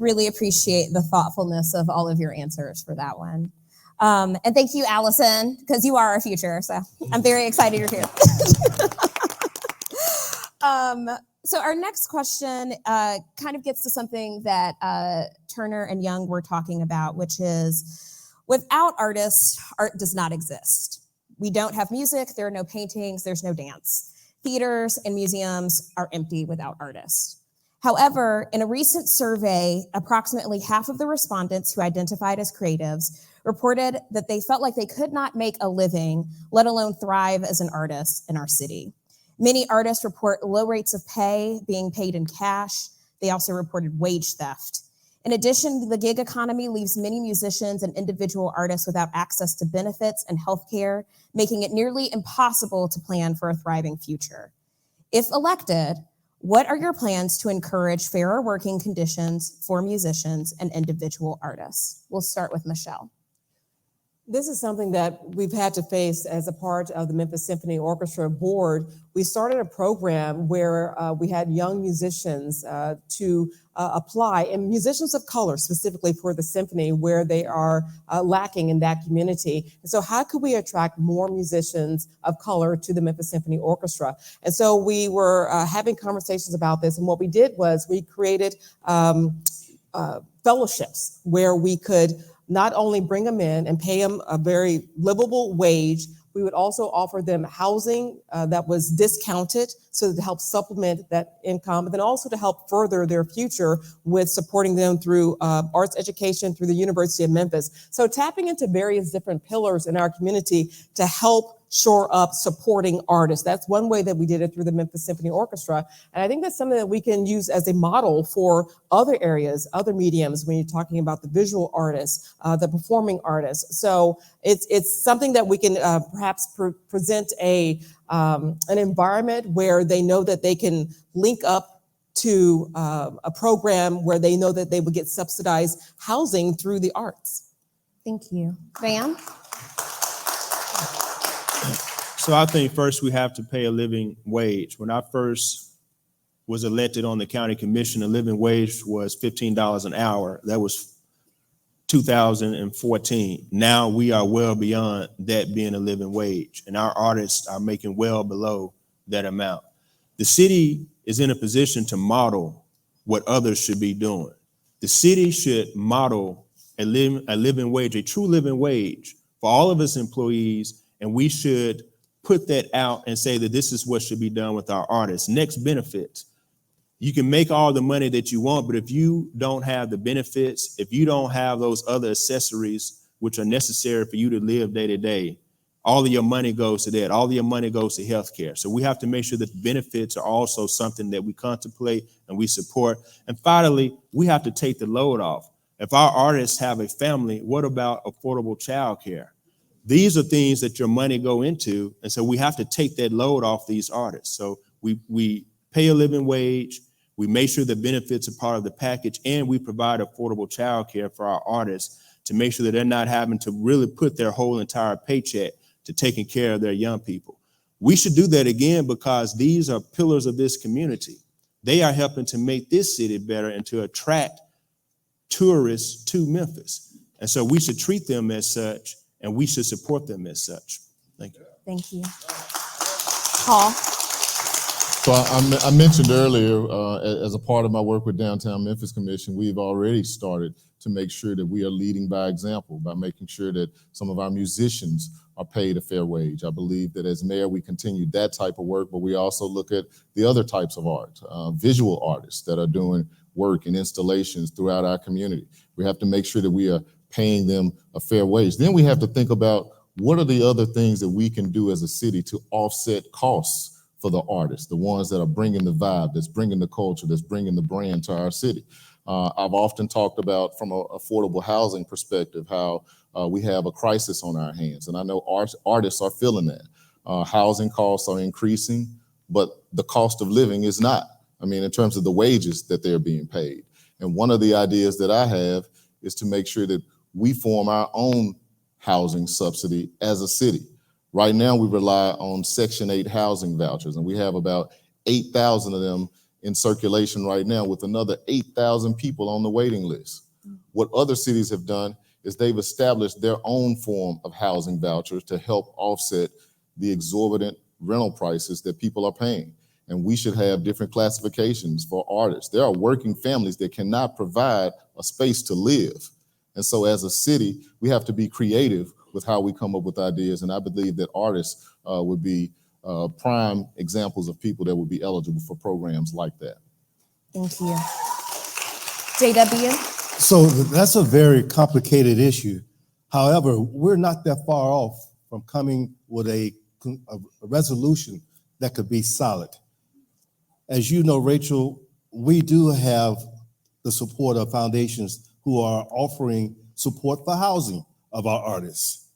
Really appreciate the thoughtfulness of all of your answers for that one. And thank you, Allison, because you are our future. So I'm very excited you're here. So our next question kind of gets to something that Turner and Young were talking about, which is without artists, art does not exist. We don't have music, there are no paintings, there's no dance. Theaters and museums are empty without artists. However, in a recent survey, approximately half of the respondents who identified as creatives reported that they felt like they could not make a living, let alone thrive as an artist in our city. Many artists report low rates of pay, being paid in cash. They also reported wage theft. In addition, the gig economy leaves many musicians and individual artists without access to benefits and healthcare, making it nearly impossible to plan for a thriving future. If elected, what are your plans to encourage fairer working conditions for musicians and individual artists? We'll start with Michelle. This is something that we've had to face as a part of the Memphis Symphony Orchestra board. We started a program where we had young musicians to apply, and musicians of color specifically for the symphony where they are lacking in that community. And so how could we attract more musicians of color to the Memphis Symphony Orchestra? And so we were having conversations about this, and what we did was we created fellowships where we could not only bring them in and pay them a very livable wage, we would also offer them housing that was discounted so to help supplement that income, but then also to help further their future with supporting them through arts education through the University of Memphis. So tapping into various different pillars in our community to help shore up supporting artists. That's one way that we did it through the Memphis Symphony Orchestra. And I think that's something that we can use as a model for other areas, other mediums, when you're talking about the visual artists, the performing artists. So it's something that we can perhaps present an environment where they know that they can link up to a program where they know that they would get subsidized housing through the arts. Thank you. Van? So I think first we have to pay a living wage. When I first was elected on the county commission, the living wage was $15 an hour. That was 2014. Now we are well beyond that being a living wage, and our artists are making well below that amount. The city is in a position to model what others should be doing. The city should model a living wage, a true living wage for all of its employees, and we should put that out and say that this is what should be done with our artists. Next, benefits. You can make all the money that you want, but if you don't have the benefits, if you don't have those other accessories which are necessary for you to live day to day, all of your money goes to that. All of your money goes to healthcare. So we have to make sure that the benefits are also something that we contemplate and we support. And finally, we have to take the load off. If our artists have a family, what about affordable childcare? These are things that your money go into. And so we have to take that load off these artists. So we pay a living wage, we make sure the benefits are part of the package, and we provide affordable childcare for our artists to make sure that they're not having to really put their whole entire paycheck to taking care of their young people. We should do that again because these are pillars of this community. They are helping to make this city better and to attract tourists to Memphis. And so we should treat them as such, and we should support them as such. Thank you. Thank you. Paul? So I mentioned earlier, as a part of my work with Downtown Memphis Commission, we've already started to make sure that we are leading by example, by making sure that some of our musicians are paid a fair wage. I believe that as mayor, we continue that type of work, but we also look at the other types of art, visual artists that are doing work and installations throughout our community. We have to make sure that we are paying them a fair wage. Then we have to think about what are the other things that we can do as a city to offset costs for the artists, the ones that are bringing the vibe, that's bringing the culture, that's bringing the brand to our city. I've often talked about from an affordable housing perspective, how we have a crisis on our hands. And I know artists are feeling that. Housing costs are increasing, but the cost of living is not. I mean, in terms of the wages that they're being paid. And one of the ideas that I have is to make sure that we form our own housing subsidy as a city. Right now, we rely on Section 8 housing vouchers, and we have about 8,000 of them in circulation right now with another 8,000 people on the waiting list. What other cities have done is they've established their own form of housing vouchers to help offset the exorbitant rental prices that people are paying. And we should have different classifications for artists. There are working families that cannot provide a space to live. And so as a city, we have to be creative with how we come up with ideas. And I believe that artists would be prime examples of people that would be eligible for programs like that. Thank you. JW? So that's a very complicated issue. However, we're not that far off from coming with a resolution that could be solid. As you know, Rachel, we do have the support of foundations who are offering support for housing of our artists.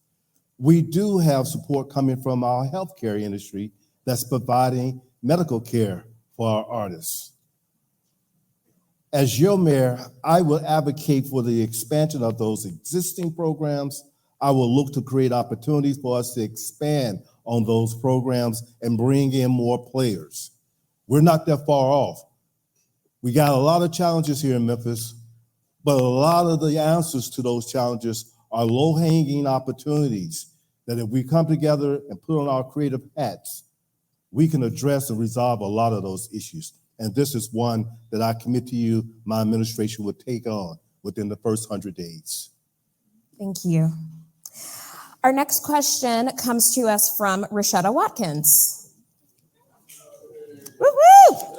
We do have support coming from our healthcare industry that's providing medical care for our artists. As your mayor, I will advocate for the expansion of those existing programs. I will look to create opportunities for us to expand on those programs and bring in more players. We're not that far off. We got a lot of challenges here in Memphis, but a lot of the answers to those challenges are low-hanging opportunities that if we come together and put on our creative hats, we can address and resolve a lot of those issues. And this is one that I commit to you, my administration will take on within the first 100 days. Thank you. Our next question comes to us from Rashetta Watkins. Woo-hoo!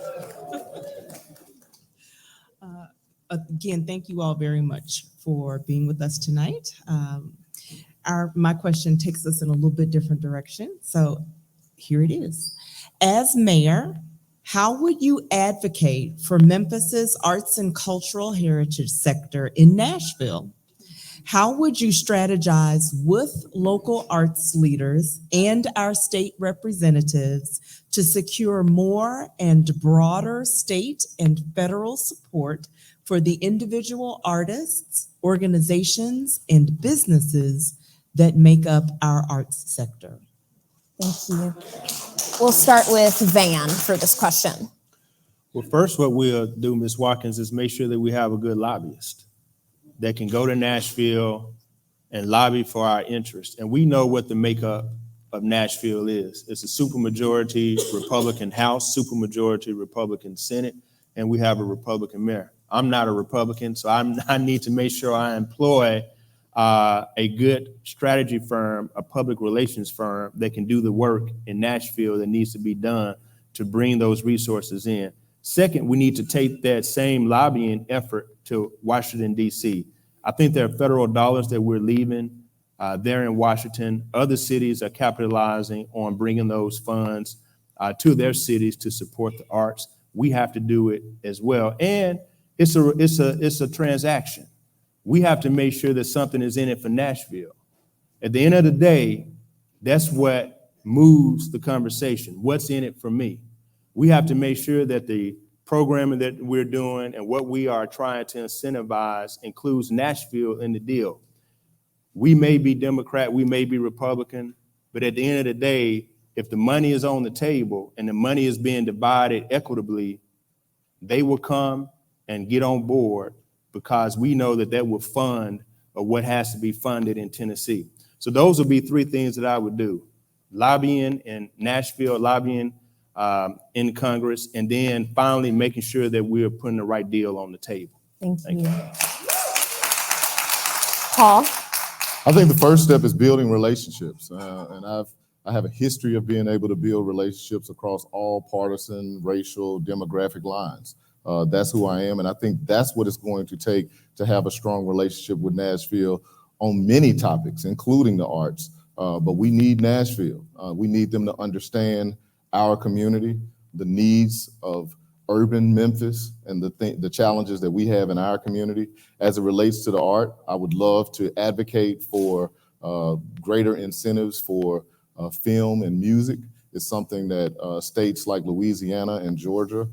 Again, thank you all very much for being with us tonight. My question takes us in a little bit different direction. So here it is. As mayor, how would you advocate for Memphis's arts and cultural heritage sector in Nashville? How would you strategize with local arts leaders and our state representatives to secure more and broader state and federal support for the individual artists, organizations, and businesses that make up our arts sector? Thank you. We'll start with Van for this question. Well, first, what we'll do, Ms. Watkins, is make sure that we have a good lobbyist that can go to Nashville and lobby for our interests. And we know what the makeup of Nashville is. It's a supermajority Republican House, supermajority Republican Senate, and we have a Republican mayor. I'm not a Republican, so I need to make sure I employ a good strategy firm, a public relations firm that can do the work in Nashville that needs to be done to bring those resources in. Second, we need to take that same lobbying effort to Washington, D.C. I think there are federal dollars that we're leaving there in Washington. Other cities are capitalizing on bringing those funds to their cities to support the arts. We have to do it as well. And it's a transaction. We have to make sure that something is in it for Nashville. At the end of the day, that's what moves the conversation. What's in it for me? We have to make sure that the programming that we're doing and what we are trying to incentivize includes Nashville in the deal. We may be Democrat, we may be Republican, but at the end of the day, if the money is on the table and the money is being divided equitably, they will come and get on board because we know that that will fund what has to be funded in Tennessee. So those would be three things that I would do. Lobbying in Nashville, lobbying in Congress, and then finally making sure that we're putting the right deal on the table. Thank you. Paul? I think the first step is building relationships. And I have a history of being able to build relationships across all partisan, racial, demographic lines. That's who I am. And I think that's what it's going to take to have a strong relationship with Nashville on many topics, including the arts. But we need Nashville. We need them to understand our community, the needs of urban Memphis, and the challenges that we have in our community. As it relates to the art, I would love to advocate for greater incentives for film and music. It's something that states like Louisiana and Georgia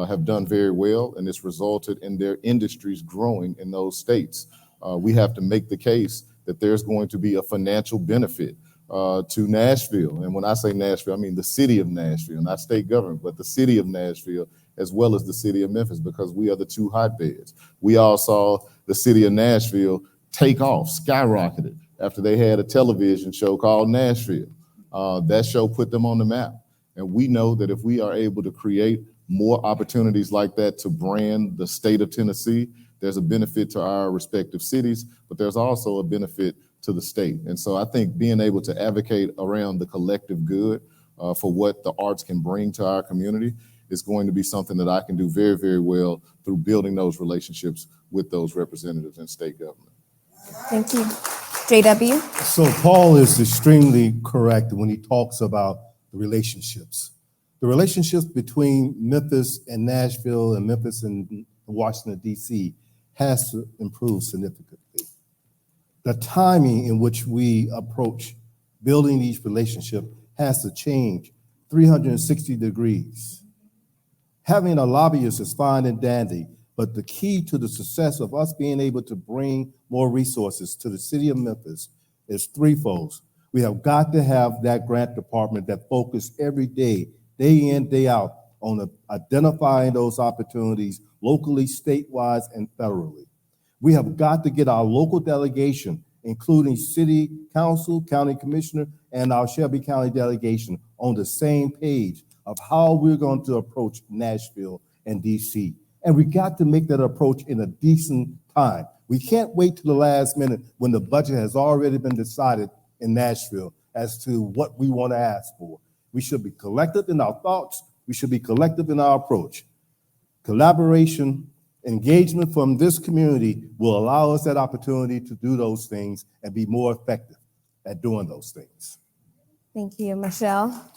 have done very well, and it's resulted in their industries growing in those states. We have to make the case that there's going to be a financial benefit to Nashville. And when I say Nashville, I mean the city of Nashville, not state government, but the city of Nashville, as well as the city of Memphis, because we are the two hotbeds. We all saw the city of Nashville take off, skyrocketed, after they had a television show called Nashville. That show put them on the map. And we know that if we are able to create more opportunities like that to brand the state of Tennessee, there's a benefit to our respective cities, but there's also a benefit to the state. And so I think being able to advocate around the collective good for what the arts can bring to our community is going to be something that I can do very, very well through building those relationships with those representatives in state government. Thank you. JW? So Paul is extremely correct when he talks about the relationships. The relationships between Memphis and Nashville and Memphis and Washington, D.C. has to improve significantly. The timing in which we approach building these relationships has to change 360 degrees. Having a lobbyist is fine and dandy, but the key to the success of us being able to bring more resources to the city of Memphis is threefold. We have got to have that grant department that focus every day in, day out, on identifying those opportunities locally, statewide, and federally. We have got to get our local delegation, including city council, county commissioner, and our Shelby County delegation, on the same page of how we're going to approach Nashville and DC. And we got to make that approach in a decent time. We can't wait to the last minute when the budget has already been decided in Nashville as to what we want to ask for. We should be collective in our thoughts. We should be collective in our approach. Collaboration, engagement from this community will allow us that opportunity to do those things and be more effective at doing those things. Thank you. Michelle?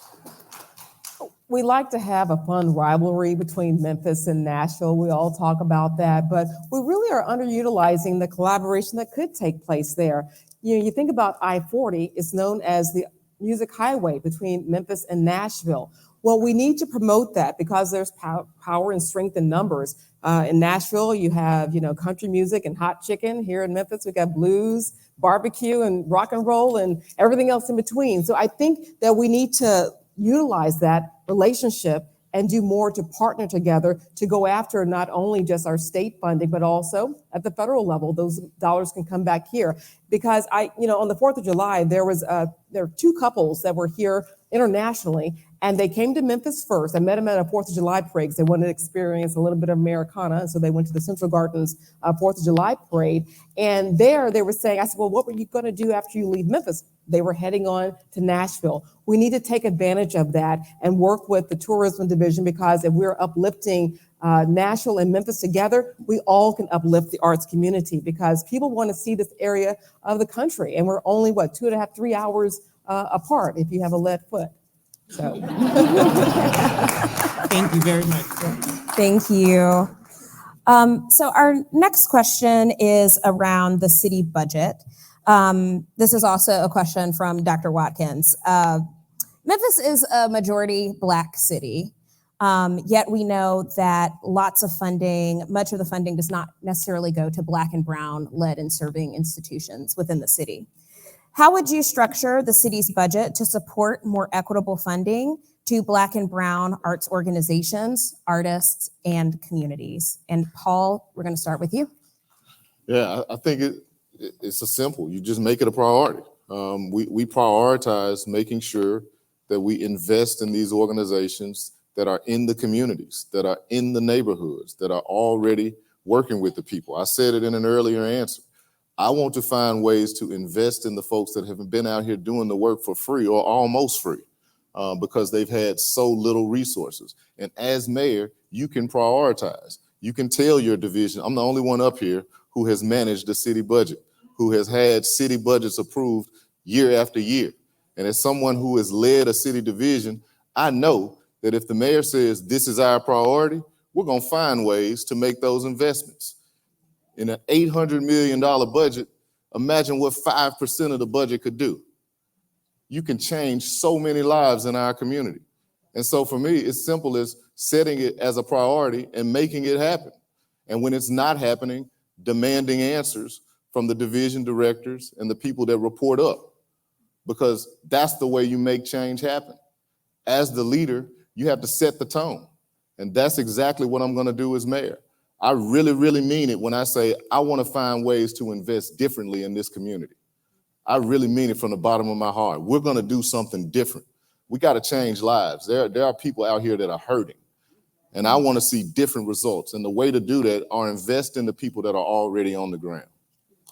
We like to have a fun rivalry between Memphis and Nashville. We all talk about that, but we really are underutilizing the collaboration that could take place there. You think about I-40, it's known as the music highway between Memphis and Nashville. Well, we need to promote that because there's power and strength in numbers. In Nashville, you have, country music and hot chicken. Here in Memphis, we got blues, barbecue, and rock and roll, and everything else in between. So I think that we need to utilize that relationship and do more to partner together to go after not only just our state funding, but also at the federal level, those dollars can come back here. Because on the 4th of July, there were two couples that were here internationally, and they came to Memphis first. I met them at a 4th of July parade because they wanted to experience a little bit of Americana. So they went to the Central Gardens 4th of July parade. And there they were saying, I said, well, what were you going to do after you leave Memphis? They were heading on to Nashville. We need to take advantage of that and work with the tourism division, because if we're uplifting Nashville and Memphis together, we all can uplift the arts community, because people want to see this area of the country. And we're only, 2.5, 3 hours apart if you have a lead foot. So Thank you very much. Thank you. So our next question is around the city budget. This is also a question from Dr. Watkins. Memphis is a majority Black city, yet we know that much of the funding does not necessarily go to Black and Brown led and serving institutions within the city. How would you structure the city's budget to support more equitable funding to Black and Brown arts organizations, artists, and communities? And Paul, we're going to start with you. Yeah, I think it's a simple. You just make it a priority. We prioritize making sure that we invest in these organizations that are in the communities, that are in the neighborhoods, that are already working with the people. I said it in an earlier answer. I want to find ways to invest in the folks that have been out here doing the work for free or almost free because they've had so little resources. And as mayor, you can prioritize. You can tell your division, I'm the only one up here who has managed the city budget, who has had city budgets approved year after year. And as someone who has led a city division, I know that if the mayor says this is our priority, we're going to find ways to make those investments. In an $800 million budget, imagine what 5% of the budget could do. You can change so many lives in our community. And so for me, it's simple as setting it as a priority and making it happen. And when it's not happening, demanding answers from the division directors and the people that report up. because that's the way you make change happen. As the leader, you have to set the tone. And that's exactly what I'm going to do as mayor. I really, really mean it when I say I want to find ways to invest differently in this community. I really mean it from the bottom of my heart. We're going to do something different. We got to change lives. There are people out here that are hurting. And I want to see different results. And the way to do that are invest in the people that are already on the ground.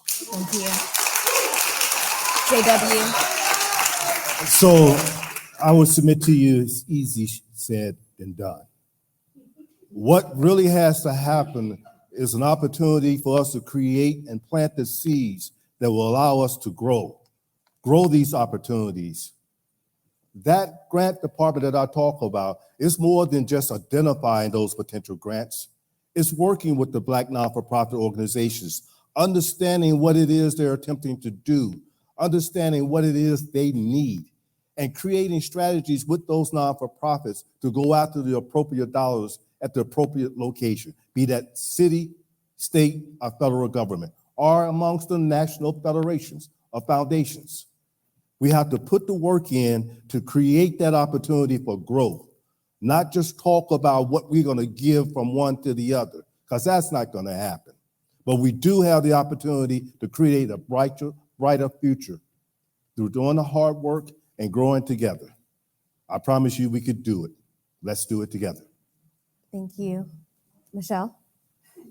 Thank you. JW. So I would submit to you, it's easy said than done. What really has to happen is an opportunity for us to create and plant the seeds that will allow us to grow these opportunities. That grant department that I talk about is more than just identifying those potential grants. It's working with the Black non-for-profit organizations, understanding what it is they're attempting to do, understanding what it is they need, and creating strategies with those non-for-profits to go after the appropriate dollars at the appropriate location, be that city, state, or federal government, or amongst the national federations or foundations. We have to put the work in to create that opportunity for growth, not just talk about what we're going to give from one to the other, because that's not going to happen. But we do have the opportunity to create a brighter future through doing the hard work and growing together. I promise you we could do it. Let's do it together. Thank you. Michelle?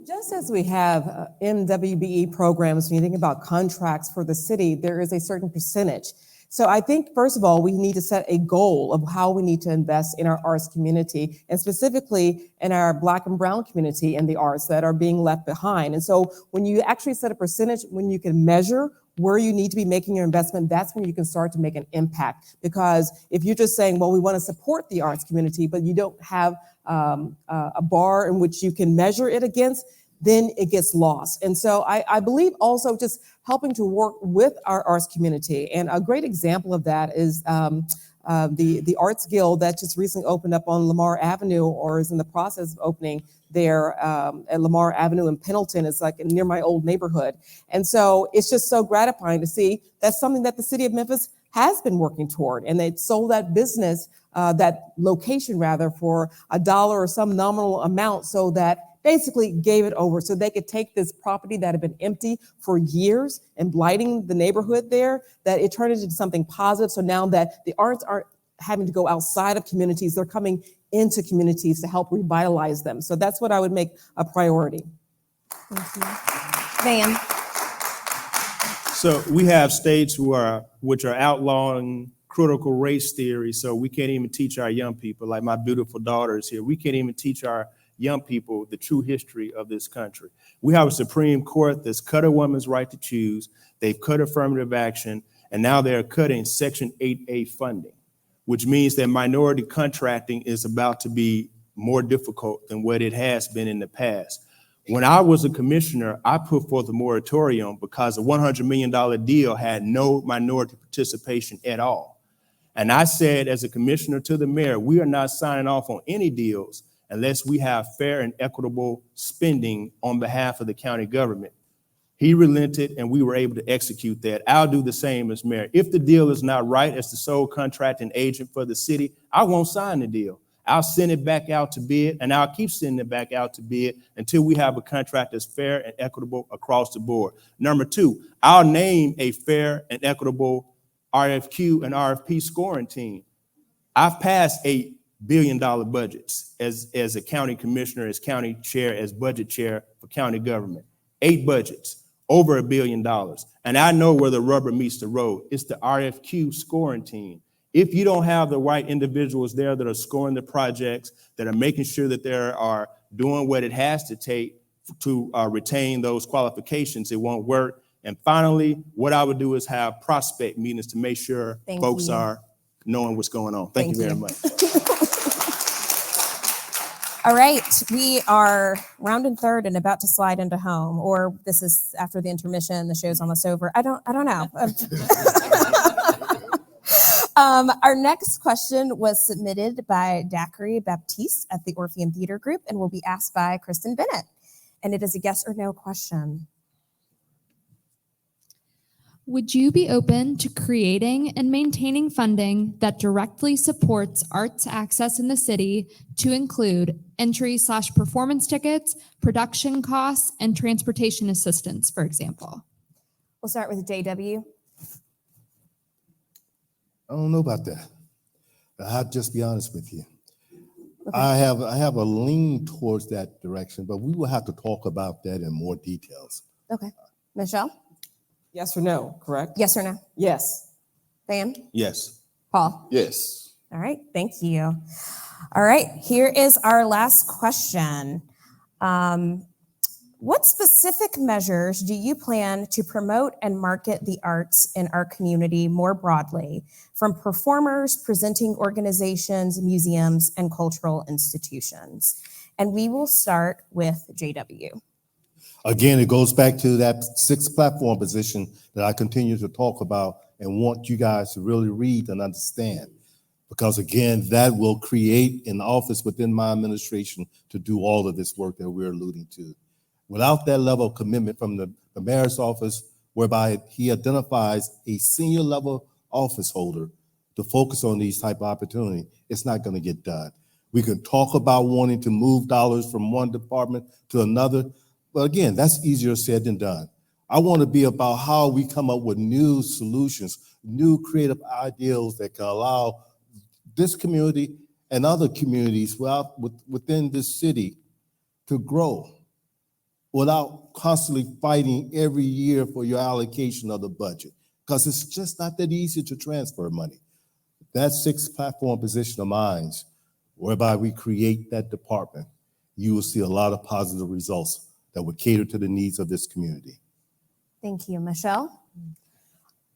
Just as we have MWBE programs, when you think about contracts for the city, there is a certain percentage. So I think, first of all, we need to set a goal of how we need to invest in our arts community, and specifically in our Black and Brown community and the arts that are being left behind. And so when you actually set a percentage, when you can measure where you need to be making your investment, that's when you can start to make an impact. Because if you're just saying, well, we want to support the arts community, but you don't have a bar in which you can measure it against, then it gets lost. And so I believe also just helping to work with our arts community. And a great example of that is the Arts Guild that just recently opened up on Lamar Avenue, or is in the process of opening there at Lamar Avenue in Pendleton. It's like near my old neighborhood. And so it's just so gratifying to see that's something that the city of Memphis has been working toward. And they sold that business, that location rather, for $1 or some nominal amount, so that basically gave it over so they could take this property that had been empty for years and blighting the neighborhood there, that it turned into something positive. So now that the arts aren't having to go outside of communities, they're coming into communities to help revitalize them. So that's what I would make a priority. Thank you. Van? So we have states which are outlawing critical race theory, so we can't even teach our young people, like my beautiful daughter is here, we can't even teach our young people the true history of this country. We have a Supreme Court that's cut a woman's right to choose, they've cut affirmative action, and now they're cutting Section 8A funding, which means that minority contracting is about to be more difficult than what it has been in the past. When I was a commissioner, I put forth a moratorium because a $100 million deal had no minority participation at all. And I said, as a commissioner to the mayor, we are not signing off on any deals unless we have fair and equitable spending on behalf of the county government. He relented and we were able to execute that. I'll do the same as mayor. If the deal is not right as the sole contracting agent for the city, I won't sign the deal. I'll send it back out to bid, and I'll keep sending it back out to bid until we have a contract that's fair and equitable across the board. Number two, I'll name a fair and equitable RFQ and RFP scoring team. I've passed $8 billion budgets as a county commissioner, as county chair, as budget chair for county government. 8 budgets, over $1 billion. And I know where the rubber meets the road. It's the RFQ scoring team. If you don't have the right individuals there that are scoring the projects, that are making sure that they are doing what it has to take to retain those qualifications, it won't work. And finally, what I would do is have prospect meetings to make sure folks are knowing what's going on. Thank you very much. All right, we are rounding third and about to slide into home, or this is after the intermission, the show's almost over. I don't know. Our next question was submitted by Dacre Baptiste at the Orpheum Theater Group and will be asked by Kristen Bennett. And it is a yes or no question. Would you be open to creating and maintaining funding that directly supports arts access in the city to include entry/performance tickets, production costs, and transportation assistance, for example? We'll start with JW. I don't know about that. I'll just be honest with you. Okay. I have a lean towards that direction, but we will have to talk about that in more details. Okay. Michelle? Yes or no, correct? Yes or no? Yes. Sam? Yes. Paul? Yes. All right, thank you. All right, here is our last question. What specific measures do you plan to promote and market the arts in our community more broadly, from performers, presenting organizations, museums, and cultural institutions? And we will start with JW. Again, it goes back to that sixth platform position that I continue to talk about and want you guys to really read and understand. Because again, that will create an office within my administration to do all of this work that we're alluding to. Without that level of commitment from the mayor's office, whereby he identifies a senior level office holder to focus on these type of opportunities, it's not going to get done. We can talk about wanting to move dollars from one department to another, but again, that's easier said than done. I want to be about how we come up with new solutions, new creative ideals that can allow this community and other communities within this city to grow without constantly fighting every year for your allocation of the budget, because it's just not that easy to transfer money. That sixth platform position of mine, whereby we create that department, you will see a lot of positive results that will cater to the needs of this community. Thank you. Michelle?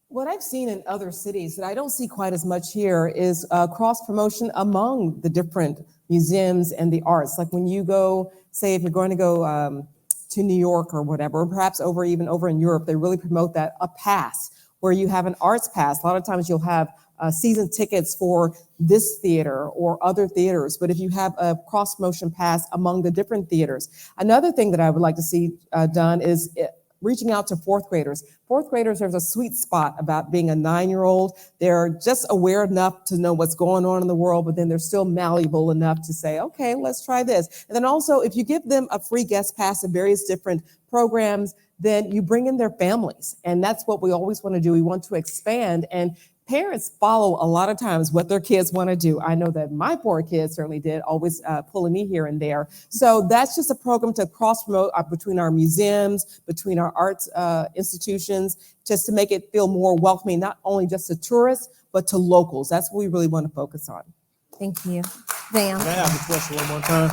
What I've seen in other cities that I don't see quite as much here is cross-promotion among the different museums and the arts. Like when you go, say if you're going to go to New York or whatever, or perhaps even over in Europe, they really promote that, a pass, where you have an arts pass. A lot of times you'll have season tickets for this theater or other theaters, but if you have a cross-promotion pass among the different theaters. Another thing that I would like to see done is reaching out to fourth graders. Fourth graders, there's a sweet spot about being a 9-year-old. They're just aware enough to know what's going on in the world, but then they're still malleable enough to say, okay, let's try this. And then also, if you give them a free guest pass at various different programs, then you bring in their families. And that's what we always want to do. We want to expand, and parents follow a lot of times what their kids want to do. I know that my poor kids certainly did, always pulling me here and there. So that's just a program to cross-promote between our museums, between our arts institutions, just to make it feel more welcoming, not only just to tourists, but to locals. That's what we really want to focus on. Thank you. Van? Can I have the question one more time?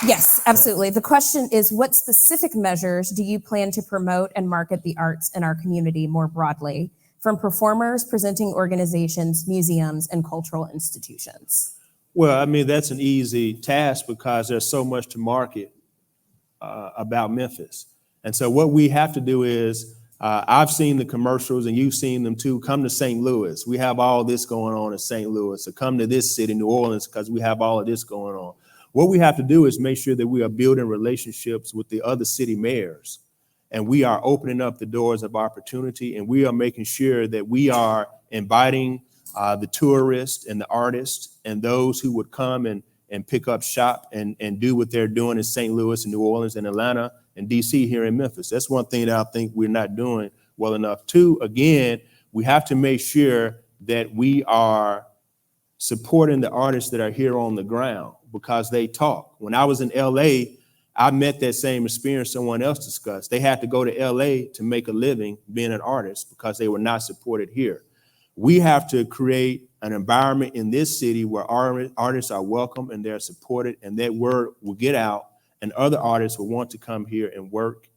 Yes, absolutely. The question is, what specific measures do you plan to promote and market the arts in our community more broadly, from performers, presenting organizations, museums, and cultural institutions? Well, I mean, that's an easy task because there's so much to market about Memphis. And so what we have to do is, I've seen the commercials and you've seen them too. Come to St. Louis. We have all this going on in St. Louis. So come to this city, New Orleans, because we have all of this going on. What we have to do is make sure that we are building relationships with the other city mayors. And we are opening up the doors of opportunity, and we are making sure that we are inviting the tourists and the artists and those who would come and pick up shop and do what they're doing in St. Louis and New Orleans and Atlanta and DC here in Memphis. That's one thing that I think we're not doing well enough. Two, again, we have to make sure that we are supporting the artists that are here on the ground because they talk. When I was in LA, I met that same experience someone else discussed. They had to go to LA to make a living being an artist because they were not supported here. We have to create an environment in this city where artists are welcome and they're supported, and that word will get out and other artists will want to come here and work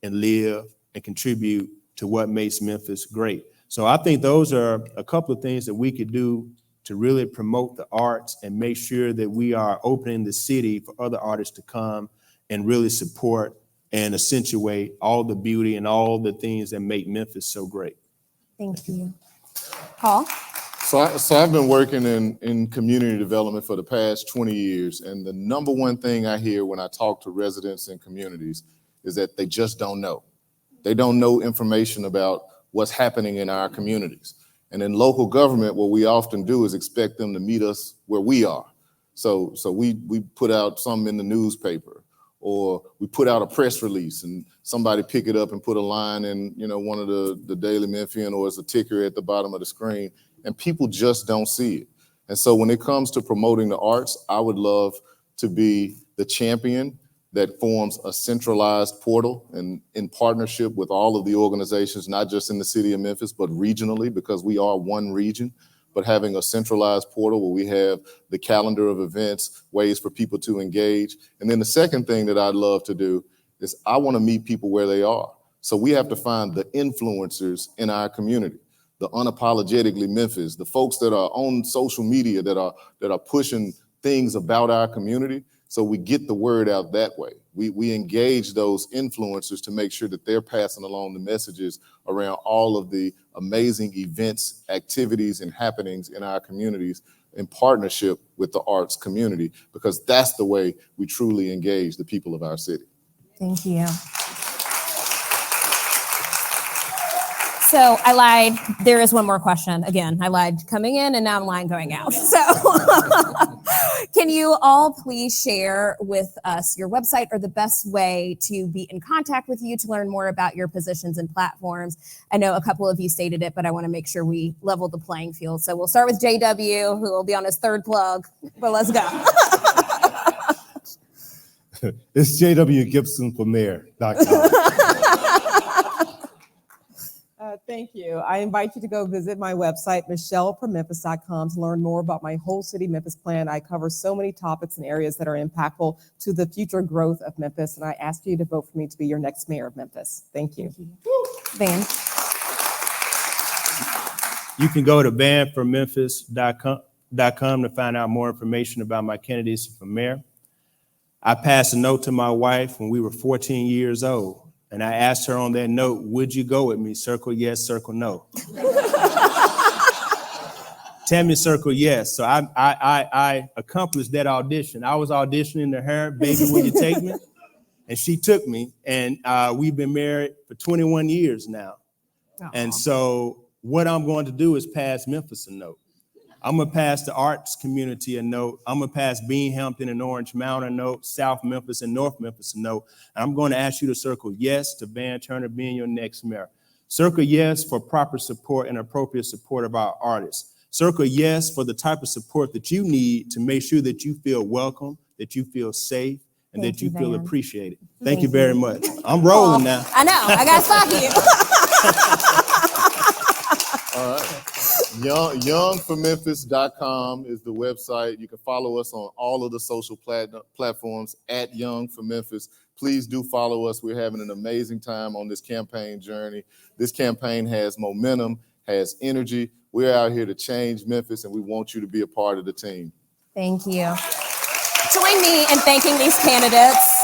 and live and contribute to what makes Memphis great. So I think those are a couple of things that we could do to really promote the arts and make sure that we are opening the city for other artists to come and really support and accentuate all the beauty and all the things that make Memphis so great. Thank you. Paul? So I've been working in community development for the past 20 years. And the number one thing I hear when I talk to residents and communities is that they just don't know. They don't know information about what's happening in our communities. And in local government, what we often do is expect them to meet us where we are. So we put out something in the newspaper, or we put out a press release and somebody pick it up and put a line in, one of the Daily Memphian, or it's a ticker at the bottom of the screen, and people just don't see it. And so when it comes to promoting the arts, I would love to be the champion that forms a centralized portal, and in partnership with all of the organizations, not just in the city of Memphis, but regionally, because we are one region, but having a centralized portal where we have the calendar of events, ways for people to engage. And then the second thing that I'd love to do is I want to meet people where they are. So we have to find the influencers in our community, the unapologetically Memphis, the folks that are on social media that are pushing things about our community. So we get the word out that way. We engage those influencers to make sure that they're passing along the messages around all of the amazing events, activities, and happenings in our communities in partnership with the arts community, because that's the way we truly engage the people of our city. Thank you. So I lied. There is one more question. Again, I lied coming in and now I'm lying going out. So can you all please share with us your website or the best way to be in contact with you to learn more about your positions and platforms? I know a couple of you stated it, but I want to make sure we level the playing field. So we'll start with JW, who will be on his third plug, but let's go. It's jwgibsonformayor.com. Thank you. I invite you to go visit my website, michelleformemphis.com, to learn more about my whole city Memphis plan. I cover so many topics and areas that are impactful to the future growth of Memphis, and I ask you to vote for me to be your next mayor of Memphis. Thank you. Van. You can go to banformemphis.com to find out more information about my candidacy for mayor. I passed a note to my wife when we were 14 years old. And I asked her on that note, would you go with me? Circle yes, circle no. Tammy circle yes. So I accomplished that audition. I was auditioning to her, baby, will you take me? And she took me, and we've been married for 21 years now. Aww. And so what I'm going to do is pass Memphis a note. I'm gonna pass the arts community a note. I'm gonna pass Beanhampton and Orange Mountain a note, South Memphis and North Memphis a note. And I'm going to ask you to circle yes to Van Turner being your next mayor. Circle yes for proper support and appropriate support of our artists. Circle yes for the type of support that you need to make sure that you feel welcome, that you feel safe, and that you feel appreciated. Thank you very much. I'm rolling now. I know, I gotta stop you. All right. Youngformemphis.com is the website. You can follow us on all of the social platforms at Young for Memphis. Please do follow us. We're having an amazing time on this campaign journey. This campaign has momentum, has energy. We're out here to change Memphis, and we want you to be a part of the team. Thank you. Join me in thanking these candidates.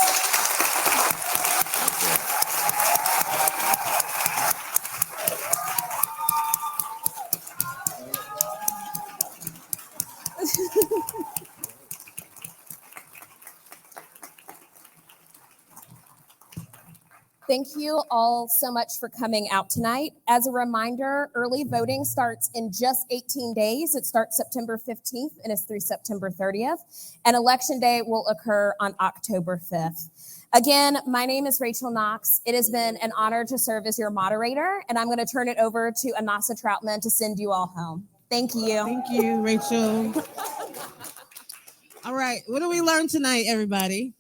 Thank you all so much for coming out tonight. As a reminder, early voting starts in just 18 days. It starts September 15th and is through September 30th. And Election Day will occur on October 5th. Again, my name is Rachel Knox. It has been an honor to serve as your moderator, and I'm going to turn it over to Anasa Troutman to send you all home. Thank you. Thank you, Rachel. All right, what did we learn tonight, everybody?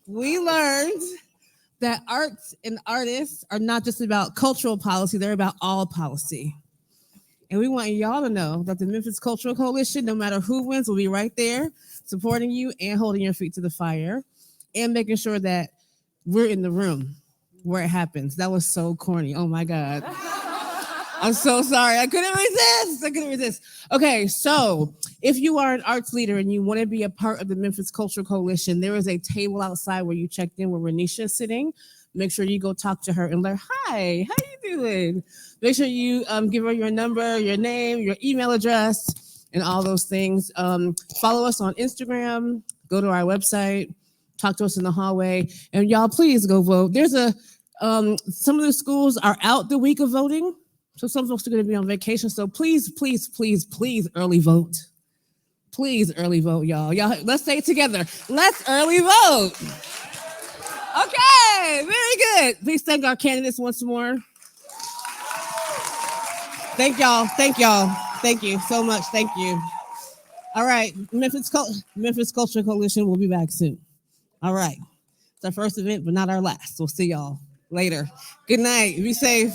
We learned that arts and artists are not just about cultural policy, they're about all policy. And we want y'all to know that the Memphis Cultural Coalition, no matter who wins, will be right there supporting you and holding your feet to the fire and making sure that we're in the room where it happens. That was so corny. Oh my God. I'm so sorry. I couldn't resist. Okay, so if you are an arts leader and you want to be a part of the Memphis Cultural Coalition, there is a table outside where you checked in where Renisha is sitting. Make sure you go talk to her and let her, hi, how you doing? Make sure you give her your number, your name, your email address, and all those things. Follow us on Instagram, go to our website, talk to us in the hallway, and y'all please go vote. There's a Some of the schools are out the week of voting, so some folks are going to be on vacation. So please, please, please, please early vote. Please early vote, y'all. Y'all, let's say it together. Let's early vote. Okay, very good. Please thank our candidates once more. Thank y'all. Thank y'all. Thank you so much. Thank you. All right, Memphis Cultural Coalition will be back soon. All right. It's our first event, but not our last. We'll see y'all later. Good night. Be safe.